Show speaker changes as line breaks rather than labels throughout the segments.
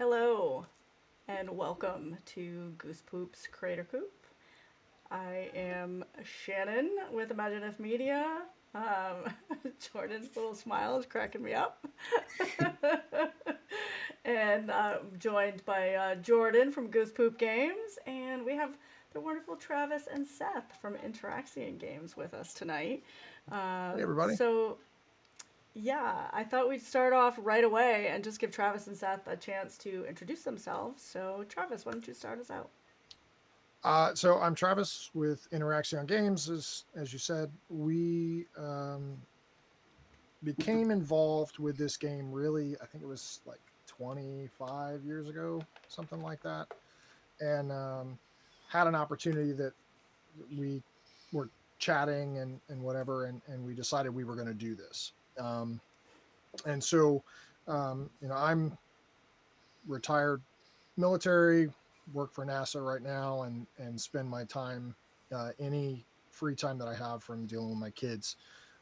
Hello, and welcome to Goosepoop's Creator Coop. I am Shannon with Imaginative Media. Um, Jordan's little smile is cracking me up. And I'm joined by Jordan from Goosepoop Games, and we have the wonderful Travis and Seth from InteraxionGames with us tonight.
Hey, everybody.
So, yeah, I thought we'd start off right away and just give Travis and Seth a chance to introduce themselves. So, Travis, why don't you start us out?
So I'm Travis with Interaction Games. As you said, we became involved with this game really, I think it was like 25 years ago, something like that. And had an opportunity that we were chatting and whatever, and we decided we were going to do this. And so, I'm retired military, work for NASA right now, and spend my time, any free time that I have from dealing with my kids,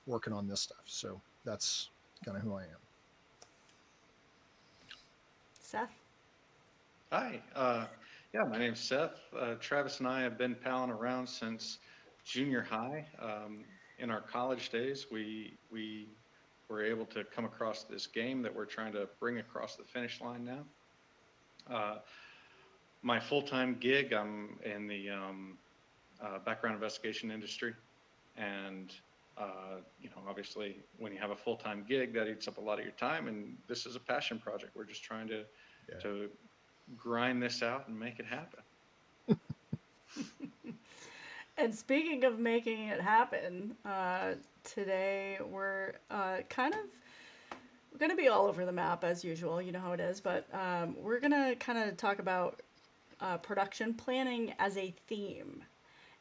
working on this stuff. So that's kind of who I am.
Seth?
Hi. Yeah, my name's Seth. Travis and I have been palling around since junior high. In our college days, we were able to come across this game that we're trying to bring across the finish line now. Uh, my full-time gig, I'm in the background investigation industry, and obviously, when you have a full-time gig, that eats up a lot of your time. And this is a passion project. We're just trying to
Yeah.
to grind this out and make it happen.
And speaking of making it happen, today we're kind of we're gonna be all over the map as usual. You know how it is, but we're gonna kind of talk about production planning as a theme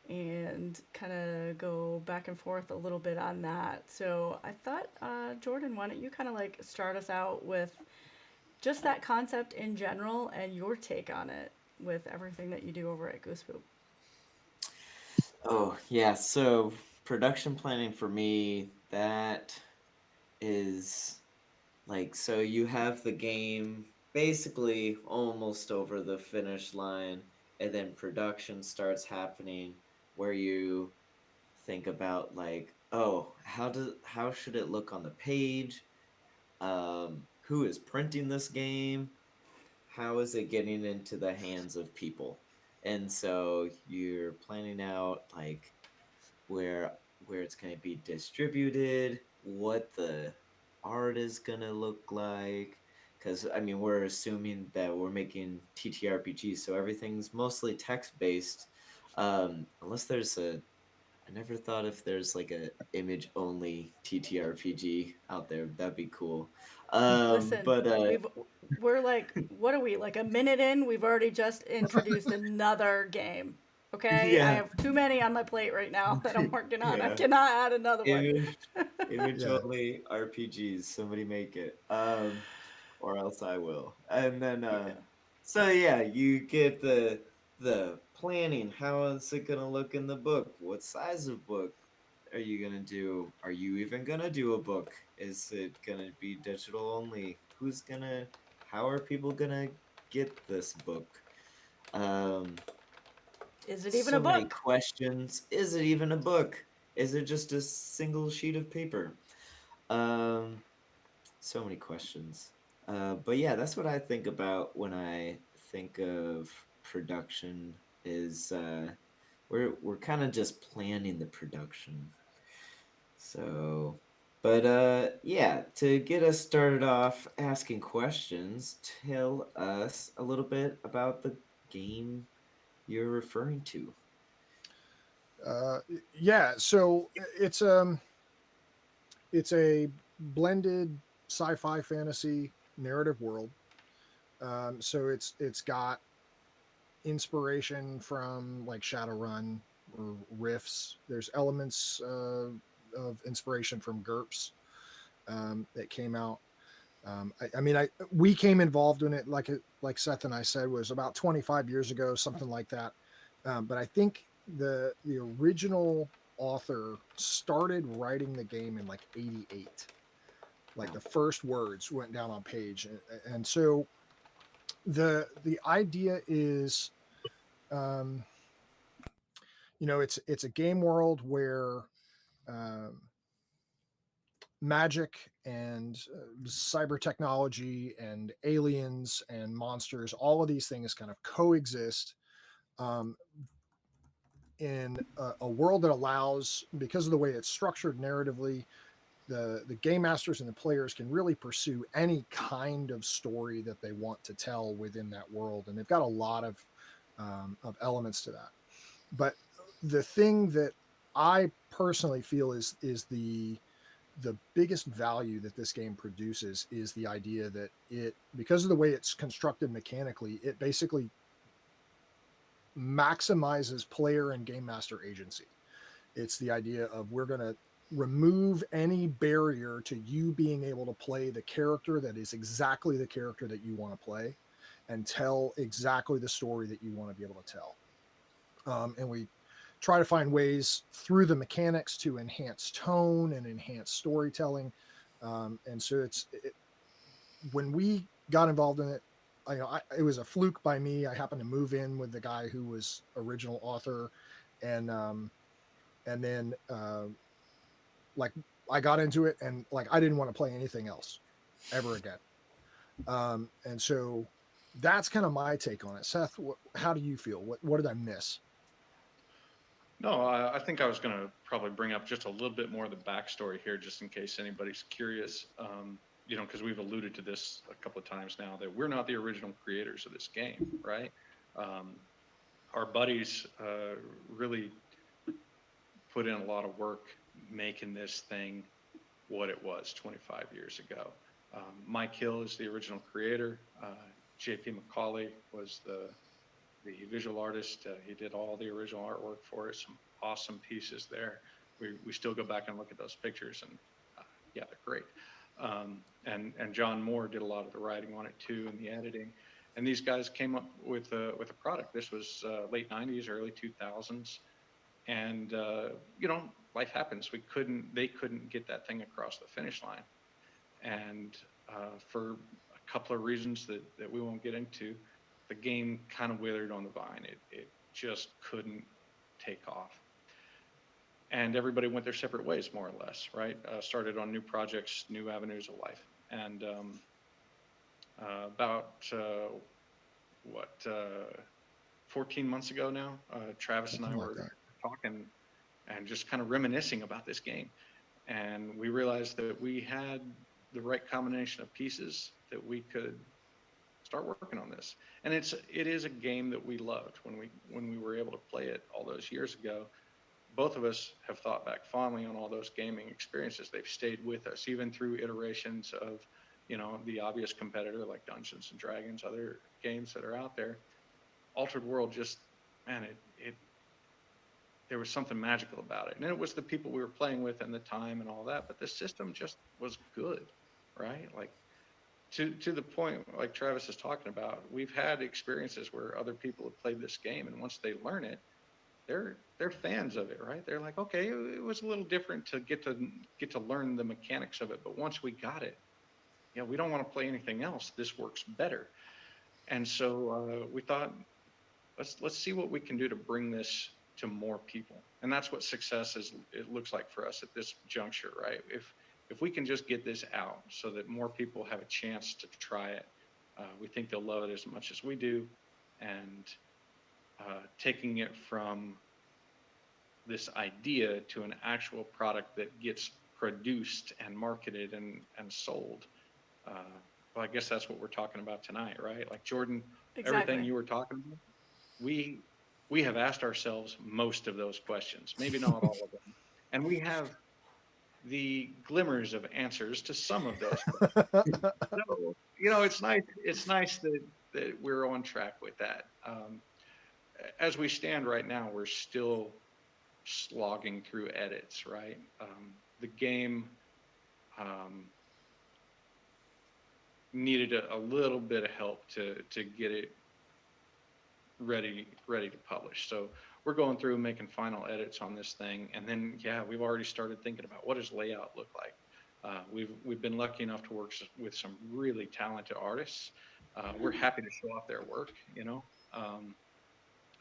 and kind of go back and forth a little bit on that. So I thought, Jordan, why don't you kind of like start us out with just that concept in general and your take on it with everything that you do over at Goosepoop.
Oh, yeah. So production planning for me, that is so you have the game basically almost over the finish line, and then production starts happening where you think about oh, how should it look on the page? Who is printing this game? How is it getting into the hands of people? And so you're planning out where it's going to be distributed, what the art is going to look like. Because, I mean, we're assuming that we're making TTRPGs, so everything's mostly text based. Unless there's I never thought if there's like a image only TTRPG out there. That'd be cool.
Listen,
But
we're like, what are we, like a minute in? We've already just introduced another game. Okay, I
yeah,
have too many on my plate right now that I'm working on. I
yeah.
cannot add another one.
Image image
Yeah.
only RPGs. Somebody make it. Or else I will. And then
Yeah.
so yeah, you get the planning. How is it gonna look in the book? What size of book are you gonna do? Are you even gonna do a book? Is it gonna be digital only? How are people gonna get this book? Um
Is it even a
so many
book?
questions. Is it even a book? Is it just a single sheet of paper? Um, so many questions. But yeah, that's what I think about when I think of production. Is we're kind of just planning the production. So, but yeah, to get us started off asking questions, tell us a little bit about the game you're referring to.
Uh, yeah. So it's a blended sci-fi fantasy narrative world. So it's got inspiration from like Shadowrun or riffs. There's elements of inspiration from GURPS that came out. I mean, we came involved in it like Seth and I said was about 25 years ago, something like that. But I think the original author started writing the game in like '88. Like
Wow.
the first words went down on page, and so The idea is, um, it's a game world where um, magic and cyber technology and aliens and monsters, all of these things kind of coexist um, in a world that allows, because of the way it's structured narratively, the game masters and the players can really pursue any kind of story that they want to tell within that world, and they've got a lot of elements to that. But the thing that I personally feel is the biggest value that this game produces is the idea that it, because of the way it's constructed mechanically, it basically maximizes player and game master agency. It's the idea of, we're going to remove any barrier to you being able to play the character that is exactly the character that you want to play and tell exactly the story that you want to be able to tell. And we try to find ways through the mechanics to enhance tone and enhance storytelling. And so when we got involved in it, it was a fluke by me. I happened to move in with the guy who was original author, and then like I got into it, and like I didn't want to play anything else ever again. And so that's kind of my take on it. Seth, how do you feel? What did I miss?
No, I think I was going to probably bring up just a little bit more of the backstory here, just in case anybody's curious. Because we've alluded to this a couple of times now, that we're not the original creators of this game, right? Um, our buddies really put in a lot of work making this thing what it was 25 years ago. Mike Hill is the original creator. JP McCauley was the visual artist. He did all the original artwork for it. Some awesome pieces there. We still go back and look at those pictures, and yeah, they're great. And John Moore did a lot of the writing on it too, and the editing. And these guys came up with a product. This was late '90s, early 2000s, and life happens. They couldn't get that thing across the finish line, and for a couple of reasons that we won't get into, the game kind of withered on the vine. It just couldn't take off, and everybody went their separate ways, more or less, right? Started on new projects, new avenues of life. And about what 14 months ago now, Travis and I
Something like
were
that.
talking and just kind of reminiscing about this game, and we realized that we had the right combination of pieces that we could start working on this. And it is a game that we loved when we were able to play it all those years ago. Both of us have thought back fondly on all those gaming experiences. They've stayed with us even through iterations of, the obvious competitor like Dungeons and Dragons, other games that are out there. Altered World, just, man, it there was something magical about it. And it was the people we were playing with and the time and all that, but the system just was good, right? Like, to the point like Travis is talking about, we've had experiences where other people have played this game, and once they learn it, they're fans of it, right? They're like, okay, it was a little different to get to learn the mechanics of it, but once we got it, yeah, we don't want to play anything else. This works better. And so we thought, let's see what we can do to bring this to more people. And that's what success is. It looks like for us at this juncture, right? If we can just get this out so that more people have a chance to try it, we think they'll love it as much as we do. And taking it from this idea to an actual product that gets produced and marketed and sold. Well, I guess that's what we're talking about tonight, right? Like Jordan, everything
Exactly.
you were talking about, we we have asked ourselves most of those questions, maybe not all of them, and we have the glimmers of answers to some of those questions. So it's nice that we're on track with that. As we stand right now, we're still slogging through edits, right? The game um, needed a little bit of help to get it ready to publish. So we're going through making final edits on this thing, and then yeah, we've already started thinking about what does layout look like. We've been lucky enough to work with some really talented artists we're happy to show off their work.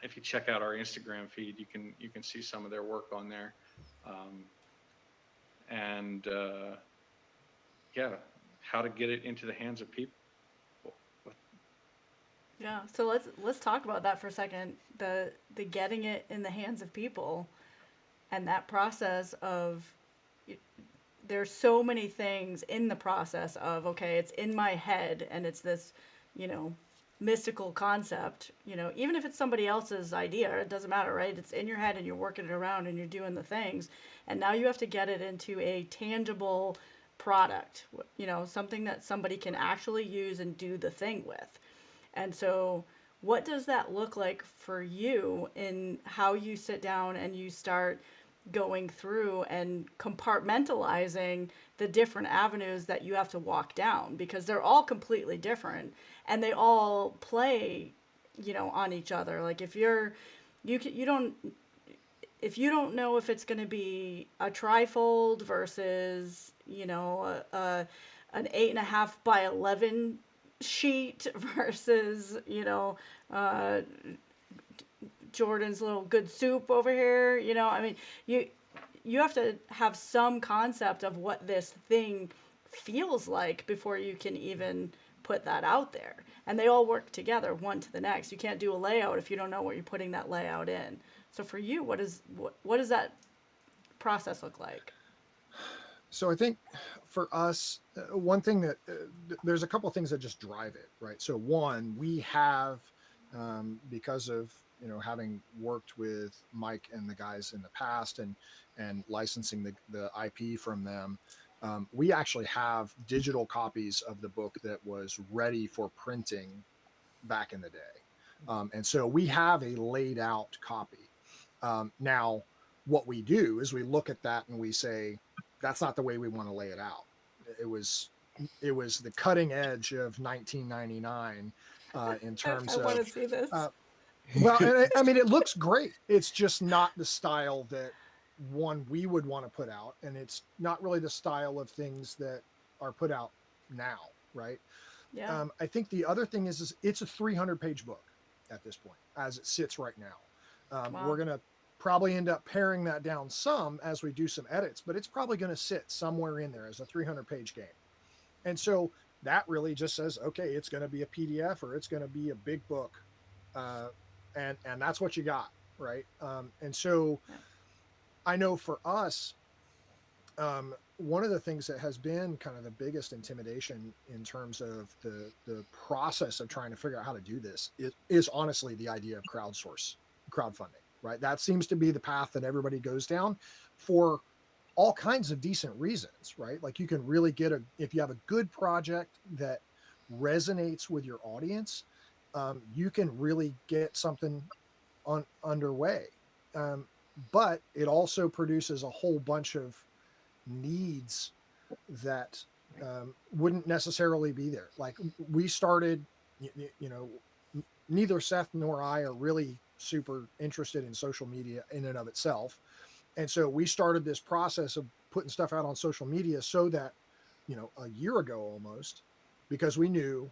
If you check out our Instagram feed, you can see some of their work on there. Um, and yeah, how to get it into the hands of people.
Yeah, so let's talk about that for a second. The getting it in the hands of people and that process of there's so many things in the process of okay, it's in my head and it's this, you know, mystical concept, you know, even if it's somebody else's idea, it doesn't matter, right? It's in your head and you're working it around and you're doing the things. And now you have to get it into a tangible product, you know, something that somebody can actually use and do the thing with. And so, what does that look like for you in how you sit down and you start going through and compartmentalizing the different avenues that you have to walk down because they're all completely different and they all play, you know, on each other. Like you don't if you don't know if it's going to be a trifold versus, you know, an 8.5 by 11 sheet versus, you know, uh, Jordan's little good soup over here. You know, I mean, you have to have some concept of what this thing feels like before you can even put that out there. And they all work together, one to the next. You can't do a layout if you don't know what you're putting that layout in. So for you, what does that process look like?
So I think for us, one thing that there's a couple of things that just drive it, right? So one, we have because of having worked with Mike and the guys in the past and licensing the IP from them, we actually have digital copies of the book that was ready for printing back in the day, and so we have a laid out copy. Now, what we do is we look at that and we say, that's not the way we want to lay it out. It was it was the cutting edge of 1999 in terms
I want to
of
see this.
well, and I mean, it looks great. It's just not the style that one we would want to put out, and it's not really the style of things that are put out now, right?
Yeah.
I think the other thing is it's a 300-page book at this point as it sits right now.
Wow.
We're gonna probably end up paring that down some as we do some edits, but it's probably going to sit somewhere in there as a 300-page game. And so that really just says, okay, it's going to be a PDF or it's going to be a big book, uh, and that's what you got, right? And so
Yeah.
I know for us, one of the things that has been kind of the biggest intimidation in terms of the process of trying to figure out how to do this is honestly the idea of crowdfunding, right? That seems to be the path that everybody goes down for all kinds of decent reasons, right? Like you can really if you have a good project that resonates with your audience, you can really get something underway. Um, but it also produces a whole bunch of needs that wouldn't necessarily be there. Like we started, neither Seth nor I are really super interested in social media in and of itself. And so we started this process of putting stuff out on social media so that, a year ago almost, because we knew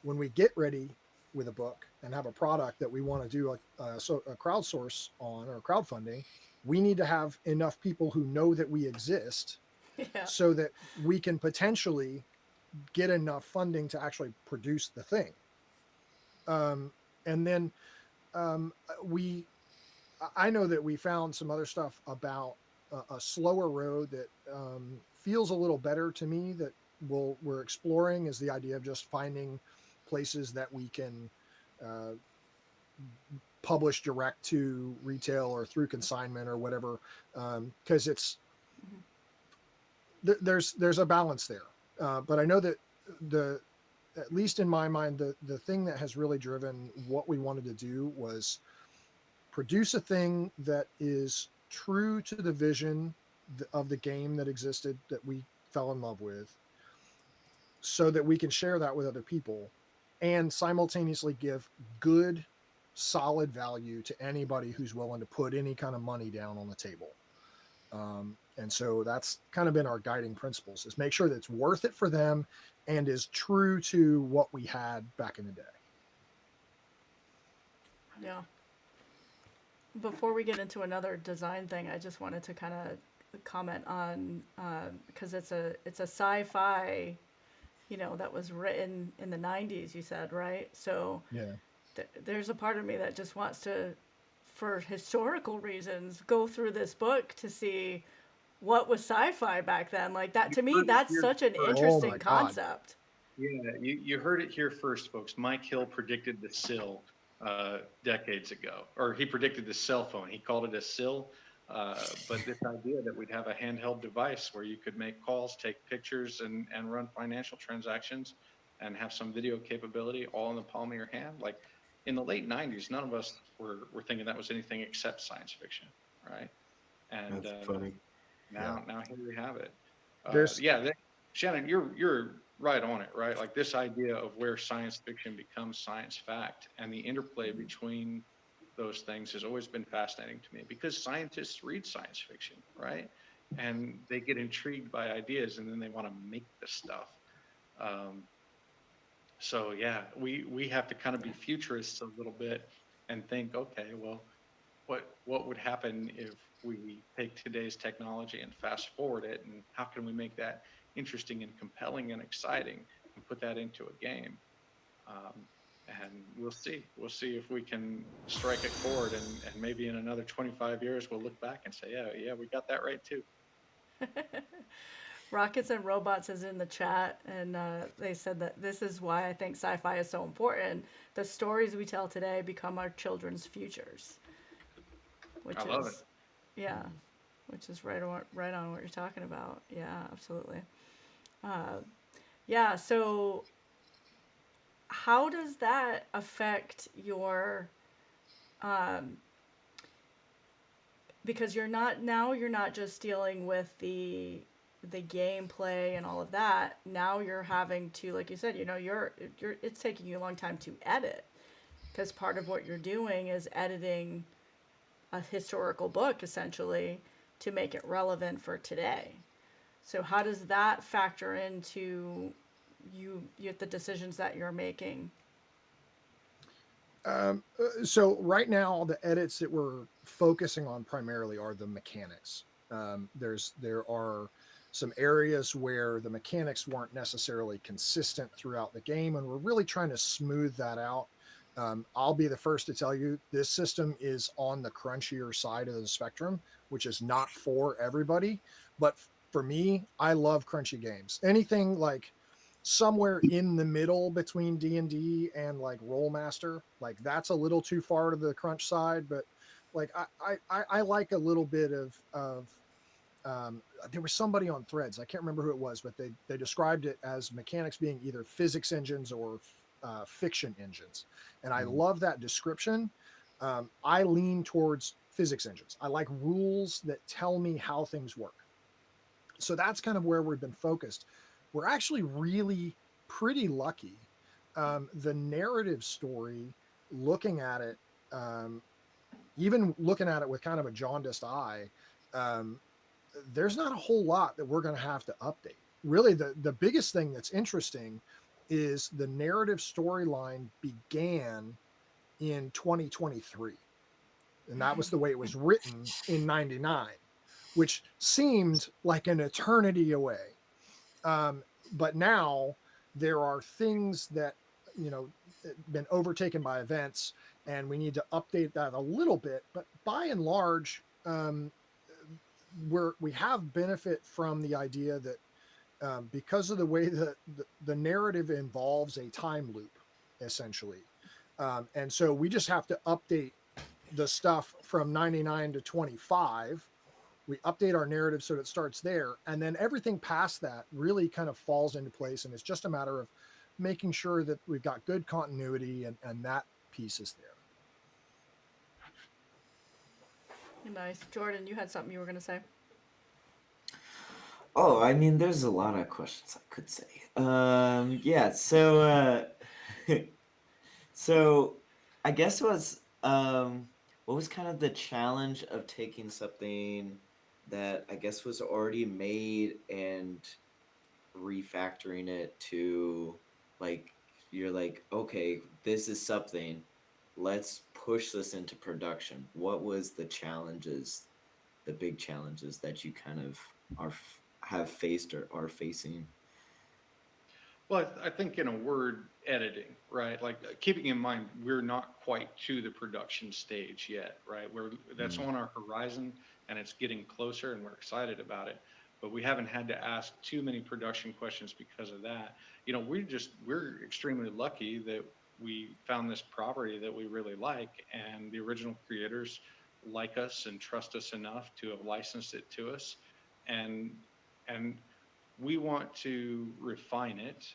when we get ready with a book and have a product that we want to do a crowdsource on or crowdfunding, we need to have enough people who know that we exist
Yeah.
so that we can potentially get enough funding to actually produce the thing. And then I know that we found some other stuff about a slower road that feels a little better to me that we're exploring is the idea of just finding places that we can uh, publish direct to retail or through consignment or whatever, because there's a balance there. But I know that at least in my mind, the thing that has really driven what we wanted to do was produce a thing that is true to the vision of the game that existed that we fell in love with, so that we can share that with other people and simultaneously give good, solid value to anybody who's willing to put any kind of money down on the table. And so that's kind of been our guiding principles, is make sure that it's worth it for them and is true to what we had back in the day.
Yeah. Before we get into another design thing, I just wanted to kind of comment on because it's a sci-fi, that was written in the 90s. You said, right? So
Yeah.
there's a part of me that just wants to, for historical reasons, go through this book to see what was sci-fi back then. Like that,
You
to me,
heard it
that's
here
such an
first.
Oh my
interesting
God.
concept.
Yeah, you heard it here first, folks. Mike Hill predicted the sill decades ago, or he predicted the cell phone. He called it a sill. But this idea that we'd have a handheld device where you could make calls, take pictures, and run financial transactions and have some video capability all in the palm of your hand. Like in the late 90s, none of us were thinking that was anything except science fiction, right? And
That's funny.
Yeah.
now here we have it.
There's
Yeah, Shannon, you're right on it, right? Like this idea of where science fiction becomes science fact and the interplay between those things has always been fascinating to me because scientists read science fiction, right? And they get intrigued by ideas and then they want to make the stuff. Um, so yeah, we have to kind of be futurists a little bit and think, okay, well, what would happen if we take today's technology and fast forward it, and how can we make that interesting and compelling and exciting and put that into a game? Um, and we'll see if we can strike a chord, and maybe in another 25 years we'll look back and say, yeah, we got that right too.
Rockets and Robots is in the chat, and they said that this is why I think sci-fi is so important. The stories we tell today become our children's futures, which
I love it.
is, yeah, which is right on what you're talking about. Yeah, absolutely. Uh, yeah. So, how does that affect your? Um, because you're not just dealing with the gameplay and all of that. Now you're having to, like you said, you're it's taking you a long time to edit because part of what you're doing is editing a historical book essentially to make it relevant for today. So how does that factor into the decisions that you're making?
So right now the edits that we're focusing on primarily are the mechanics. There are some areas where the mechanics weren't necessarily consistent throughout the game, and we're really trying to smooth that out. I'll be the first to tell you this system is on the crunchier side of the spectrum, which is not for everybody. But for me, I love crunchy games. Anything like somewhere in the middle between D&D and like Rollmaster, like that's a little too far to the crunch side, but like I like a little bit of there was somebody on Threads, I can't remember who it was, but they described it as mechanics being either physics engines or fiction engines, and I love that description. I lean towards physics engines. I like rules that tell me how things work. So that's kind of where we've been focused. We're actually really pretty lucky. The narrative story, looking at it, um, even looking at it with kind of a jaundiced eye, um, there's not a whole lot that we're going to have to update. Really, the biggest thing that's interesting is the narrative storyline began in 2023, and that was the way it was written in 99, which seemed like an eternity away. But now there are things that, you know, been overtaken by events, and we need to update that a little bit. But by and large, we have benefit from the idea that because of the way that the narrative involves a time loop, essentially. And so we just have to update the stuff from 99 to 25. We update our narrative so that it starts there, and then everything past that really kind of falls into place, and it's just a matter of making sure that we've got good continuity, and that piece is there.
Nice. Jordan, you had something you were going to say?
Oh, I mean, there's a lot of questions I could say. Yeah, so I guess what was kind of the challenge of taking something that I guess was already made and refactoring it to like you're like, okay, this is something. Let's push this into production. What was the challenges, the big challenges that you kind of have faced or are facing?
Well, I think in a word, editing, right? Like keeping in mind we're not quite to the production stage yet, right? That's
Mm.
on our horizon and it's getting closer and we're excited about it. But we haven't had to ask too many production questions because of that. You know, we're extremely lucky that we found this property that we really like and the original creators like us and trust us enough to have licensed it to us. And and we want to refine it.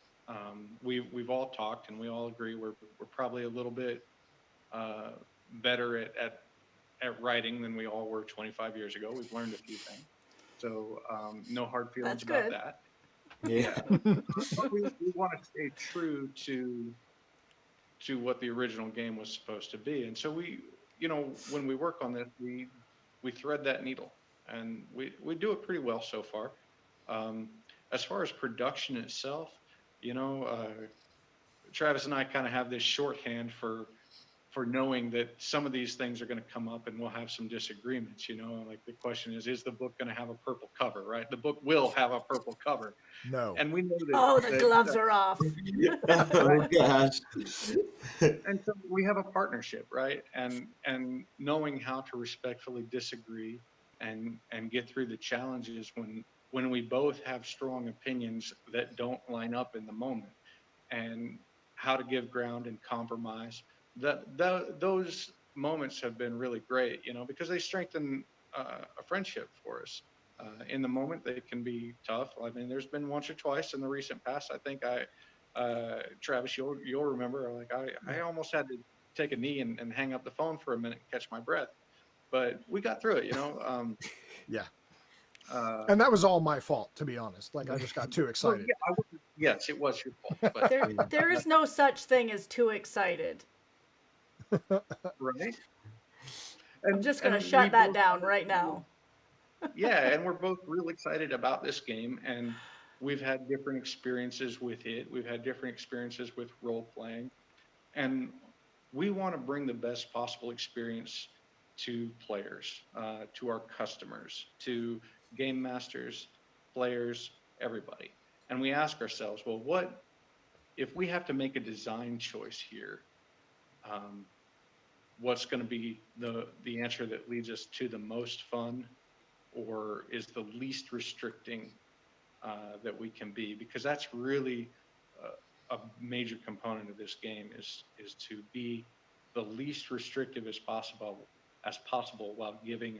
We've all talked and we all agree we're probably a little bit uh, better at writing than we all were 25 years ago. We've learned a few things, so no hard feelings
That's
about
good.
that.
Yeah.
Yeah, but we want to stay true to what the original game was supposed to be, and so when we work on this, we thread that needle, and we do it pretty well so far. Um, as far as production itself, you know, Travis and I kind of have this shorthand for knowing that some of these things are going to come up and we'll have some disagreements. You know, like the question is the book going to have a purple cover? Right, the book will have a purple cover,
No.
and we know
Oh, the
that
gloves are off.
Oh
right.
gosh.
And so we have a partnership, right? And knowing how to respectfully disagree and get through the challenges when we both have strong opinions that don't line up in the moment, and how to give ground and compromise. Those moments have been really great, you know, because they strengthen a friendship for us. In the moment, they can be tough. I mean, there's been once or twice in the recent past. I think Travis, you'll remember, like
Yeah.
I almost had to take a knee and hang up the phone for a minute and catch my breath, but we got through it, you know.
Yeah.
Uh,
And that was all my fault, to be honest. Like I just got too
well,
excited.
yeah, yes, it was your fault, but
There is no such thing as too excited.
right.
I'm just gonna
And we
shut that
both
down right now.
yeah, and we're both real excited about this game, and we've had different experiences with it. We've had different experiences with role playing, and we want to bring the best possible experience to players, to our customers, to game masters, players, everybody. And we ask ourselves, well, what if we have to make a design choice here? Um, what's going to be the answer that leads us to the most fun, or is the least restricting that we can be? Because that's really a major component of this game is to be the least restrictive as possible while giving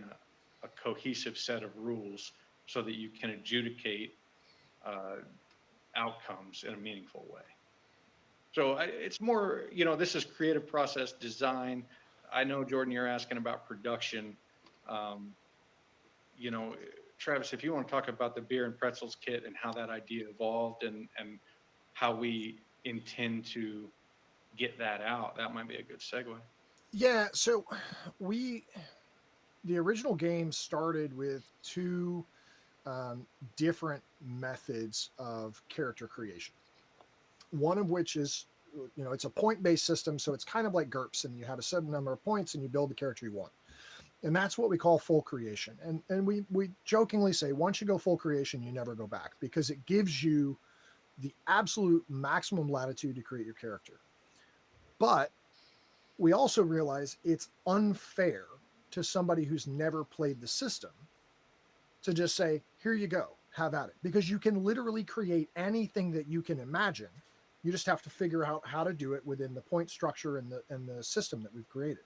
a cohesive set of rules so that you can adjudicate uh, outcomes in a meaningful way. So it's more, you know, this is creative process design. I know, Jordan, you're asking about production. Um, you know, Travis, if you want to talk about the beer and pretzels kit and how that idea evolved and how we intend to get that out, that might be a good segue.
Yeah, so we the original game started with two different methods of character creation. One of which is, it's a point-based system, so it's kind of like GURPS, and you have a certain number of points, and you build the character you want, and that's what we call full creation. And we jokingly say once you go full creation, you never go back because it gives you the absolute maximum latitude to create your character. But we also realize it's unfair to somebody who's never played the system to just say, here you go, have at it. Because you can literally create anything that you can imagine. You just have to figure out how to do it within the point structure and the system that we've created.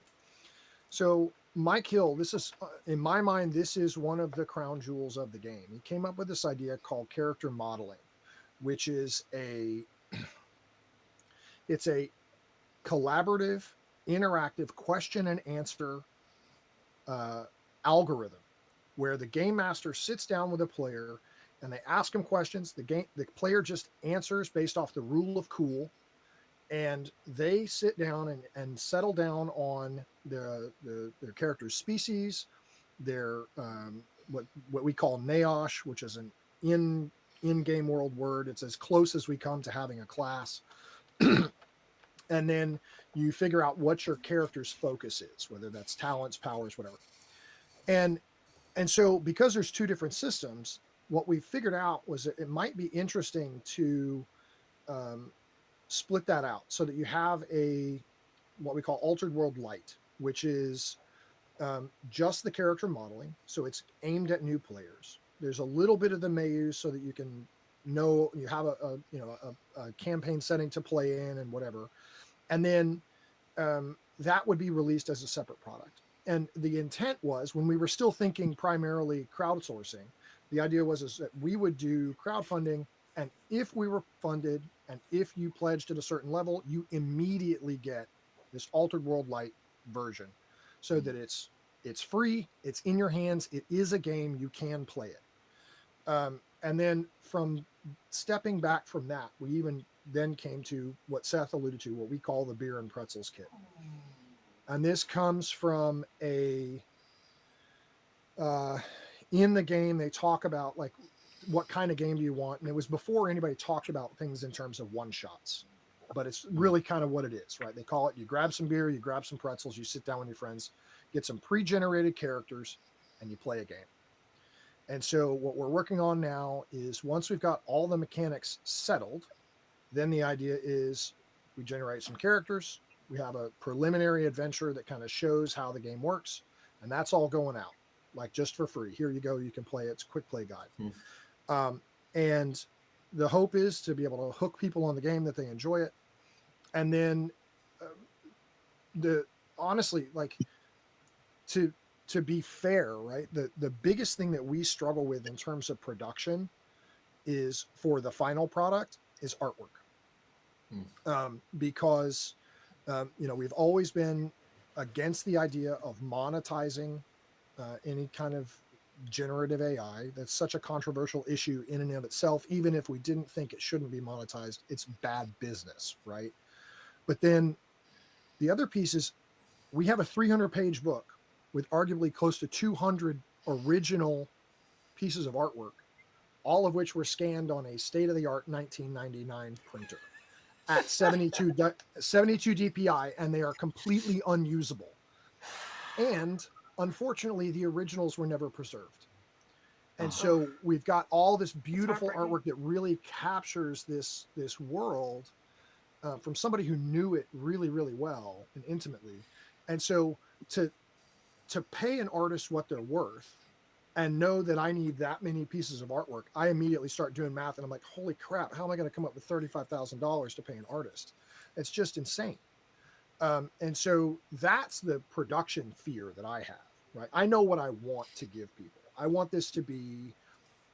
So Mike Hill, this is, in my mind, this is one of the crown jewels of the game. He came up with this idea called character modeling, which is it's a collaborative, interactive question and answer uh, algorithm where the game master sits down with a player and they ask him questions. The player just answers based off the rule of cool, and they sit down and settle down on their character's species, their what we call naosh, which is an in in-game world word. It's as close as we come to having a class. And then you figure out what your character's focus is, whether that's talents, powers, whatever. And so because there's two different systems, what we figured out was that it might be interesting to split that out so that you have a what we call altered world light, which is just the character modeling. So it's aimed at new players. There's a little bit of the menus so that you can know you have a campaign setting to play in and whatever. And then that would be released as a separate product. And the intent was, when we were still thinking primarily crowdsourcing, the idea was is that we would do crowdfunding, and if we were funded and if you pledged at a certain level, you immediately get this altered world light version, so that it's free, it's in your hands, it is a game, you can play it. And then from stepping back from that, we even then came to what Seth alluded to, what we call the beer and pretzels kit. And this comes from in the game, they talk about like, what kind of game do you want? And it was before anybody talked about things in terms of one shots, but it's really kind of what it is, right? They call it, you grab some beer, you grab some pretzels, you sit down with your friends, get some pre-generated characters, and you play a game. And so what we're working on now is, once we've got all the mechanics settled, then the idea is we generate some characters. We have a preliminary adventure that kind of shows how the game works. And that's all going out, like, just for free. Here you go. You can play it. It's a quick play guide. And the hope is to be able to hook people on the game, that they enjoy it. And then honestly, like, to be fair, right? The biggest thing that we struggle with in terms of production is, for the final product, is artwork. Because we've always been against the idea of monetizing any kind of generative AI. That's such a controversial issue in and of itself. Even if we didn't think it shouldn't be monetized, it's bad business, right? But then the other piece is, we have a 300-page book with arguably close to 200 original pieces of artwork, all of which were scanned on a state-of-the-art 1999 printer at 72 DPI, and they are completely unusable. And unfortunately, the originals were never preserved. And so we've got all this beautiful artwork that really captures this world from somebody who knew it really, really well and intimately. And so to pay an artist what they're worth, and know that I need that many pieces of artwork, I immediately start doing math, and I'm like, holy crap, how am I going to come up with $35,000 to pay an artist? It's just insane. And so that's the production fear that I have, right? I know what I want to give people. I want this to be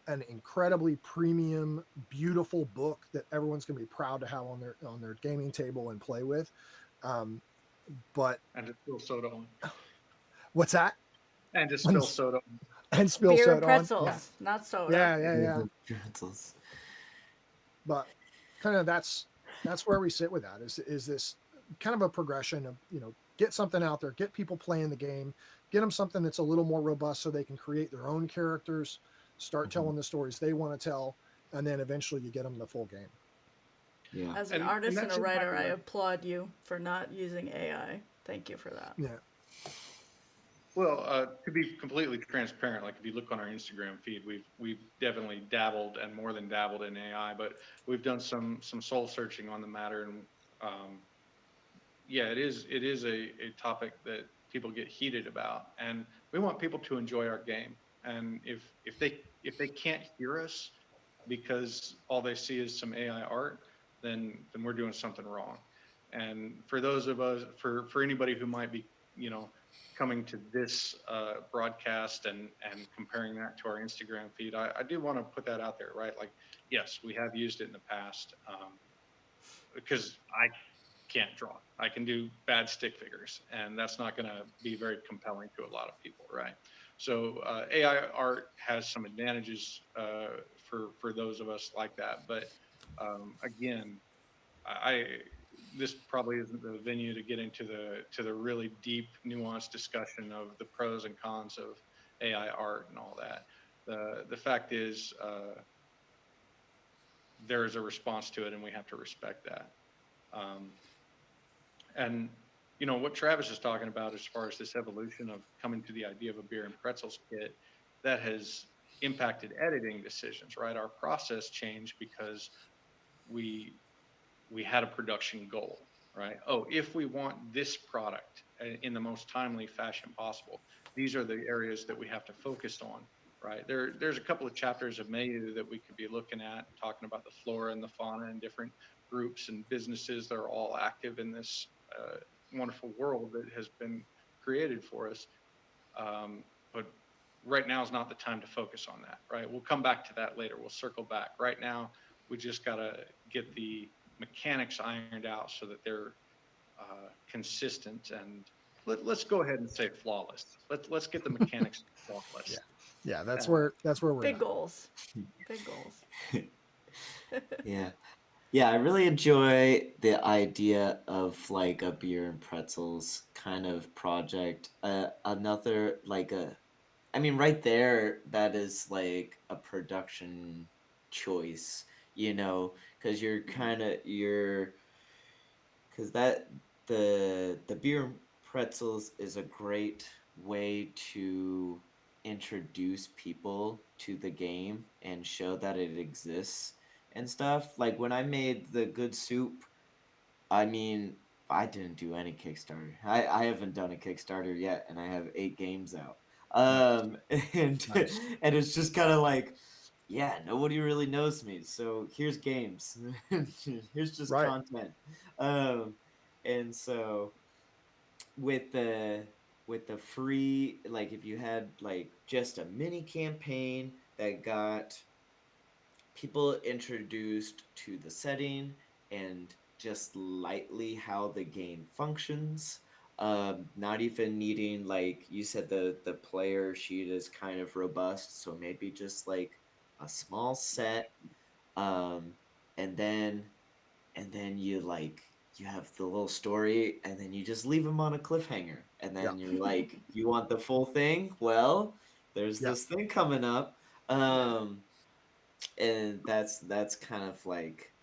an incredibly premium, beautiful book that everyone's going to be proud to have on their gaming table and play with. But
And to spill soda on.
What's that?
And to spill soda on.
And spill
Beer
soda
and pretzels,
on.
not soda.
Yeah.
Pretzels.
But kind of that's where we sit with that, is this kind of a progression of, get something out there, get people playing the game, get them something that's a little more robust so they can create their own characters, start telling the stories they want to tell, and then eventually you get them the full game.
Yeah.
As an artist and a writer, I applaud you for not using AI. Thank you for that.
Yeah.
Well, to be completely transparent, like, if you look on our Instagram feed, we've definitely dabbled, and more than dabbled, in AI, but we've done some soul searching on the matter, and yeah, it is a topic that people get heated about, and we want people to enjoy our game. And if they can't hear us because all they see is some AI art, then we're doing something wrong. And for those of us, for anybody who might be, coming to this broadcast and comparing that to our Instagram feed, I do want to put that out there, right? Like, yes, we have used it in the past, because I can't draw. I can do bad stick figures, and that's not going to be very compelling to a lot of people, right? So AI art has some advantages for those of us like that, but again, this probably isn't the venue to get into the really deep, nuanced discussion of the pros and cons of AI art and all that. The fact is, there is a response to it, and we have to respect that. And what Travis is talking about as far as this evolution of coming to the idea of a beer and pretzels kit, that has impacted editing decisions, right? Our process changed because we had a production goal, right? Oh, if we want this product in the most timely fashion possible, these are the areas that we have to focus on, right? There's a couple of chapters of menu that we could be looking at, talking about the flora and the fauna and different groups and businesses that are all active in this wonderful world that has been created for us. But right now is not the time to focus on that, right? We'll come back to that later. We'll circle back. Right now, we just got to get the mechanics ironed out so that they're consistent, and let's go ahead and say flawless. Let's get the mechanics flawless.
Yeah, that's
Uh,
where we're
Big
at.
goals. Big goals.
Yeah. Yeah, I really enjoy the idea of like a beer and pretzels kind of project. Another like I mean, right there, that is like a production choice, because because the beer and pretzels is a great way to introduce people to the game and show that it exists and stuff. Like when I made the good soup, I mean, I didn't do any Kickstarter. I haven't done a Kickstarter yet, and I have 8 games out.
Nice.
And
Nice.
and it's just kind of like, yeah, nobody really knows me, so here's games, here's just
Right.
content. And so with the free, like if you had like just a mini campaign that got people introduced to the setting and just lightly how the game functions. Not even needing, like you said, the player sheet is kind of robust, so maybe just like a small set, um, and then you have the little story, and then you just leave them on a cliffhanger, and
Yeah.
then you're like, you want the full thing? Well, there's
Yeah.
this thing coming up. And that's kind of like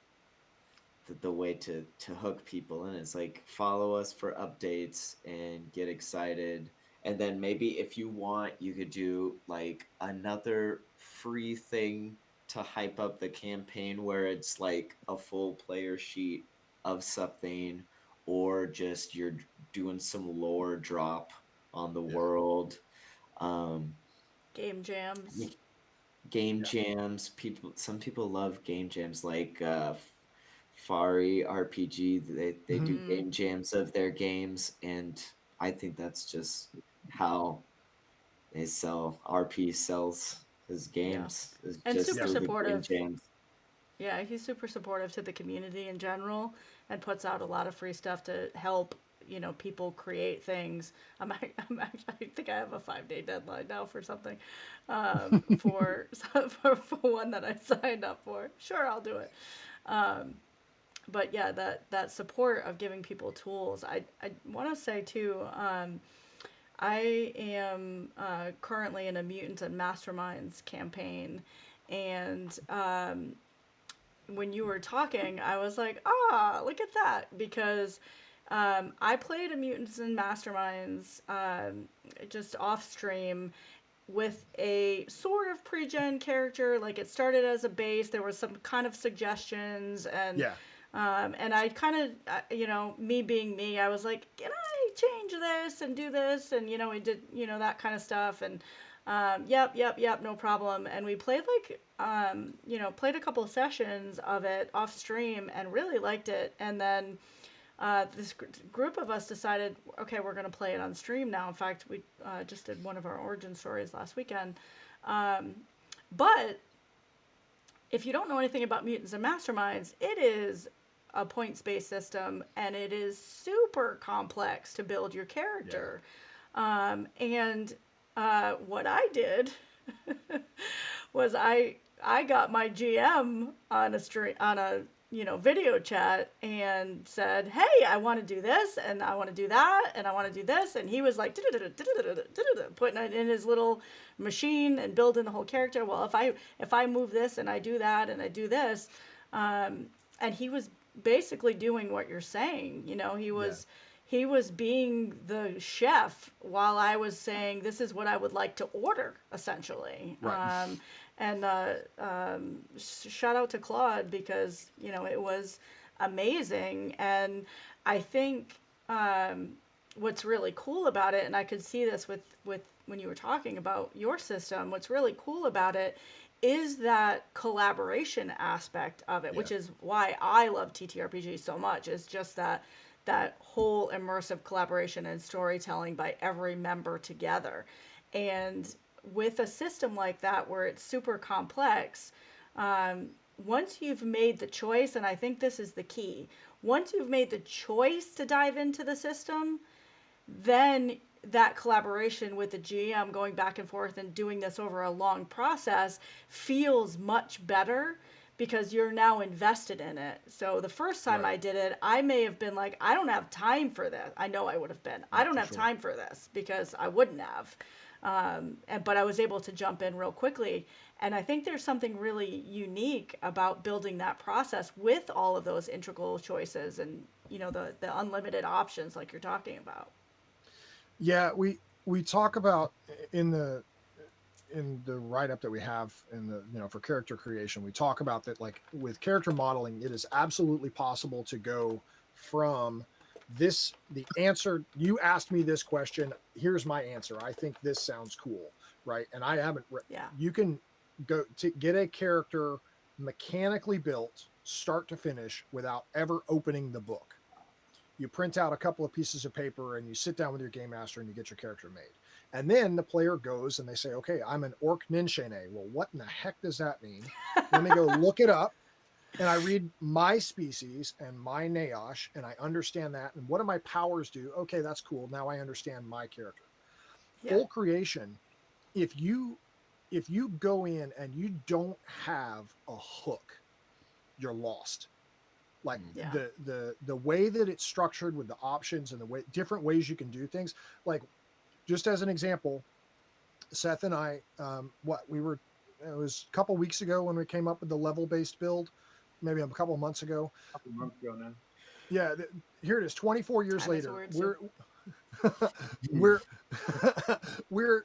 the way to hook people in. It's like, follow us for updates and get excited, and then maybe if you want, you could do like another free thing to hype up the campaign where it's like a full player sheet of something, or just you're doing some lore drop on the
Yeah.
world. um
Game jams.
Game
Yeah.
jams. Some people love game jams, like Fari RPG. They
Mhm.
do
Mm,
game jams of their games, and I think that's just how they sell. RP sells his
yeah.
games, is
And
just
super
Yeah.
through the game
supportive.
jams.
Yeah, he's super supportive to the community in general and puts out a lot of free stuff to help, people create things. I'm actually, I think I have a 5-day deadline now for something, for, for one that I signed up for. Sure, I'll do it. Um, but yeah, that support of giving people tools. I want to say too. I am currently in a Mutants and Masterminds campaign, and when you were talking, I was like, look at that. Because I played a Mutants and Masterminds just off stream with a sort of pre-gen character. Like it started as a base, there was some kind of suggestions,
Yeah.
and I kind of, me being me, I was like, can I change this and do this? And, we did, that kind of stuff. And, yep, no problem. And we played played a couple of sessions of it off stream and really liked it. And then this group of us decided, okay, we're going to play it on stream now. In fact, we just did one of our origin stories last weekend. But if you don't know anything about Mutants and Masterminds, it is a points-based system, and it is super complex to build your
Yeah.
character. And what I did was I got my GM on a stream, on a video chat, and said, "Hey, I want to do this, and I want to do that, and I want to do this," and he was like putting it in his little machine and building the whole character. Well, if I move this and I do that and I do this, And he was basically doing what you're saying.
Yeah.
He was being the chef while I was saying this is what I would like to order, essentially.
Right.
And shout out to Claude, because it was amazing. And I think what's really cool about it, and I could see this with when you were talking about your system, what's really cool about it is that collaboration aspect of it,
Yeah.
which is why I love TTRPG so much. Is just that whole immersive collaboration and storytelling by every member together. And with a system like that where it's super complex, um, once you've made the choice, and I think this is the key, once you've made the choice to dive into the system, then that collaboration with the GM, going back and forth and doing this over a long process, feels much better because you're now invested in it. So the first time
Right.
I did it, I may have been like, I don't have time for this. I know I would have been. I
Yeah,
don't
for
have
sure.
time for this, because I wouldn't have. But I was able to jump in real quickly. And I think there's something really unique about building that process with all of those integral choices and the unlimited options like you're talking about.
Yeah, we talk about in the write up that we have in the for character creation, we talk about that, like with character modeling, it is absolutely possible to go from the answer you asked me this question, here's my answer, I think this sounds cool, right? And I haven't
Yeah.
you can go to get a character mechanically built start to finish without ever opening the book. You print out a couple of pieces of paper and you sit down with your game master and you get your character made. And then the player goes and they say, okay, I'm an orc ninshane. Well, what in the heck does that mean? Let me go look it up. And I read my species and my Naosh and I understand that. And what do my powers do? Okay, that's cool. Now I understand my character.
Yeah.
Full creation, if you go in and you don't have a hook, you're lost. Like
Yeah.
the way that it's structured with the options and the way different ways you can do things. Like, just as an example, Seth and I, it was a couple weeks ago when we came up with the level based build, maybe a couple of months ago.
A couple months ago now.
Yeah, here it is. 24 years
Time is a
later,
word,
we're
too.
we're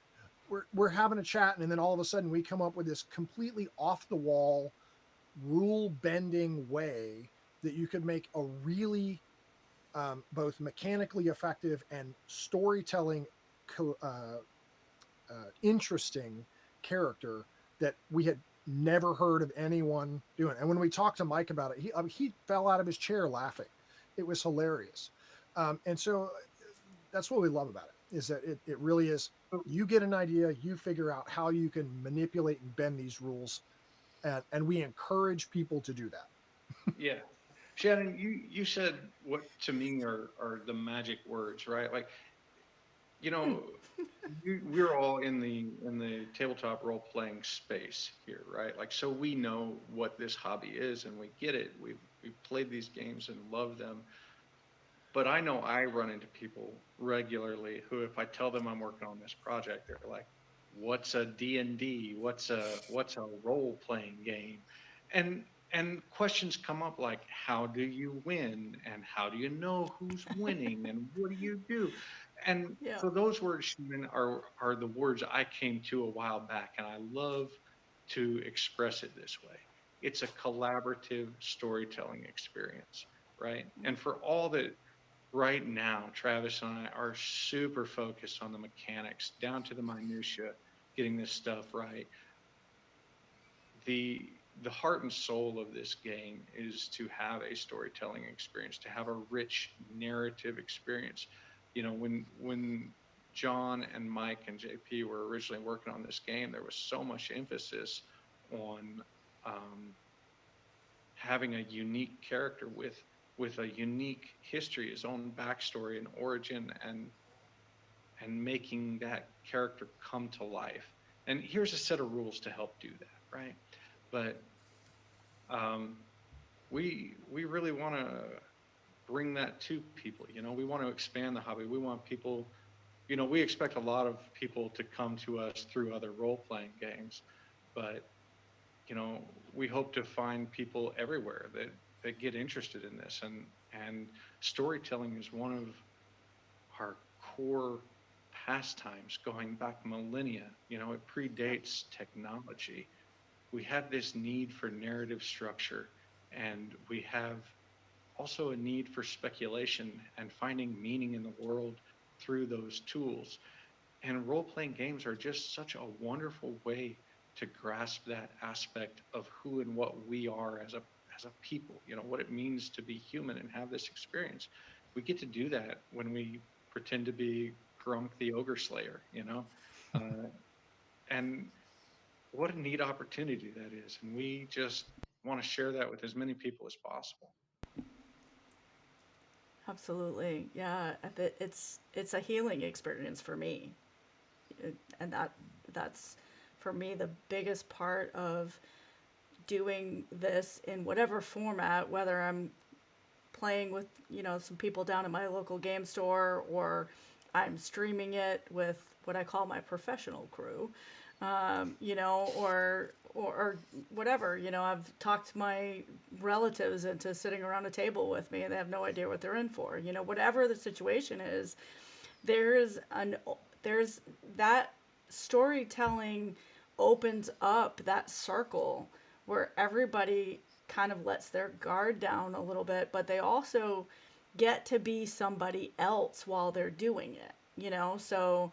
we're we're having a chat, and then all of a sudden we come up with this completely off the wall, rule bending way that you could make a really both mechanically effective and storytelling interesting character that we had never heard of anyone doing. And when we talked to Mike about it, he fell out of his chair laughing. It was hilarious. And so that's what we love about it, is that it really is, you get an idea, you figure out how you can manipulate and bend these rules. And we encourage people to do that.
Yeah. Shannon, you said what to me are the magic words, right? Like, you know, we're all in the tabletop role playing space here, right? Like, so we know what this hobby is and we get it. We've played these games and love them. But I know I run into people regularly who, if I tell them I'm working on this project, they're like, "What's a D&D? What's a role playing game?" And questions come up like, "How do you win? And how do you know who's winning? And what do you do?" And
Yeah.
so those words, Shannon, are the words I came to a while back, and I love to express it this way. It's a collaborative storytelling experience, right? And for all that, right now, Travis and I are super focused on the mechanics down to the minutia, getting this stuff right. The heart and soul of this game is to have a storytelling experience, to have a rich narrative experience. When John and Mike and JP were originally working on this game, there was so much emphasis on um, having a unique character with a unique history, his own backstory and origin, and making that character come to life. And here's a set of rules to help do that, right? But um, we really want to bring that to people. We want to expand the hobby. We want people. We expect a lot of people to come to us through other role playing games, but you know, we hope to find people everywhere that get interested in this, and storytelling is one of our core pastimes going back millennia. You know, it predates technology. We have this need for narrative structure, and we have also a need for speculation and finding meaning in the world through those tools. And role playing games are just such a wonderful way to grasp that aspect of who and what we are as a people, you know, what it means to be human and have this experience. We get to do that when we pretend to be Grunk the Ogre Slayer, you know? Uh, and what a neat opportunity that is. And we just want to share that with as many people as possible.
Absolutely. Yeah, it's a healing experience for me. And that's for me the biggest part of doing this in whatever format, whether I'm playing with, some people down at my local game store, or I'm streaming it with what I call my professional crew, or whatever. I've talked my relatives into sitting around a table with me, and they have no idea what they're in for. Whatever the situation is, there's an there's that storytelling opens up that circle where everybody kind of lets their guard down a little bit, but they also get to be somebody else while they're doing it. So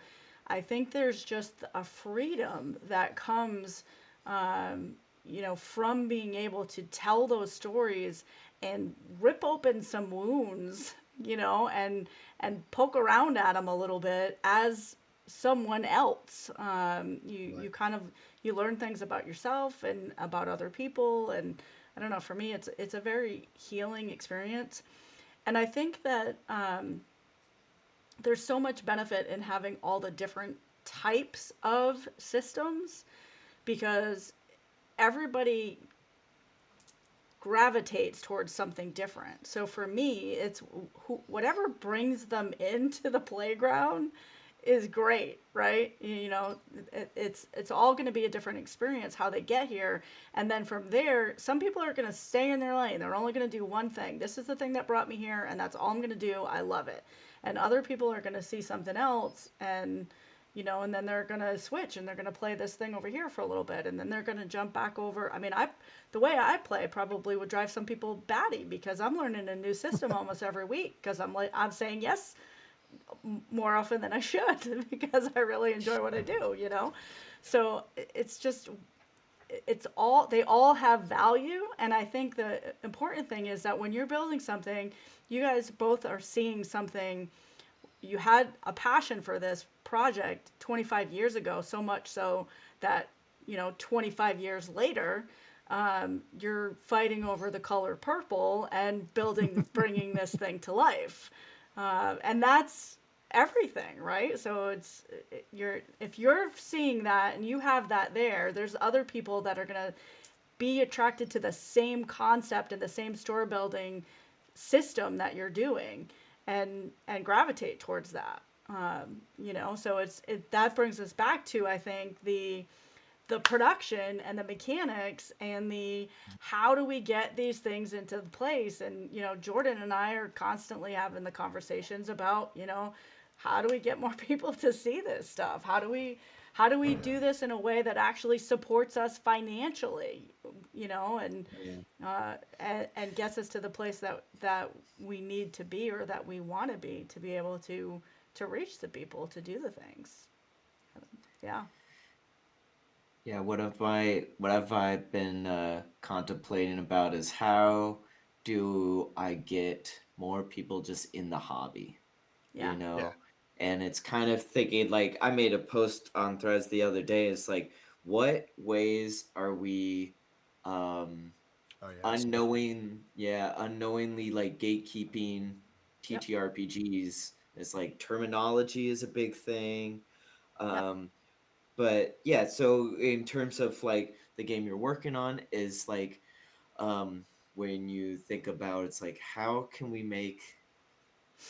I think there's just a freedom that comes, from being able to tell those stories and rip open some wounds, and poke around at them a little bit as someone else. You
Right.
kind of you learn things about yourself and about other people, and I don't know. For me, it's a very healing experience, and I think that there's so much benefit in having all the different types of systems, because everybody gravitates towards something different. So for me, it's whatever brings them into the playground is great, right? It's all going to be a different experience how they get here, and then from there, some people are going to stay in their lane. They're only going to do one thing. This is the thing that brought me here, and that's all I'm going to do. I love it. And other people are going to see something else, and then they're gonna switch and they're gonna play this thing over here for a little bit, and then they're gonna jump back over. I mean, the way I play probably would drive some people batty, because I'm learning a new system almost every week, because I'm saying yes more often than I should because I really enjoy what I do. So it's just they all have value, and I think the important thing is that when you're building something, you guys both are seeing something. You had a passion for this project 25 years ago, so much so that 25 years later, you're fighting over the color purple and bringing this thing to life, and that's everything, right? So if you're seeing that and you have that there's other people that are gonna be attracted to the same concept and the same store building system that you're doing, and gravitate towards that. So that brings us back to, I think, the production and the mechanics and the how do we get these things into place. And Jordan and I are constantly having the conversations about, how do we get more people to see this stuff? How do we do this in a way that actually supports us financially, and
Yeah.
and gets us to the place that we need to be, or that we want to be able to reach the people to do the things. Yeah.
Yeah, what have I been contemplating about is how do I get more people just in the hobby,
Yeah.
Yeah.
And it's kind of thinking, like, I made a post on Threads the other day. It's like, what ways are we um
Oh yeah. I saw that.
unknowingly, like, gatekeeping
Yep.
TTRPGs? It's like terminology is a big thing.
Yep.
Um but yeah, so in terms of like the game you're working on is like, um when you think about, it's like, how can we make,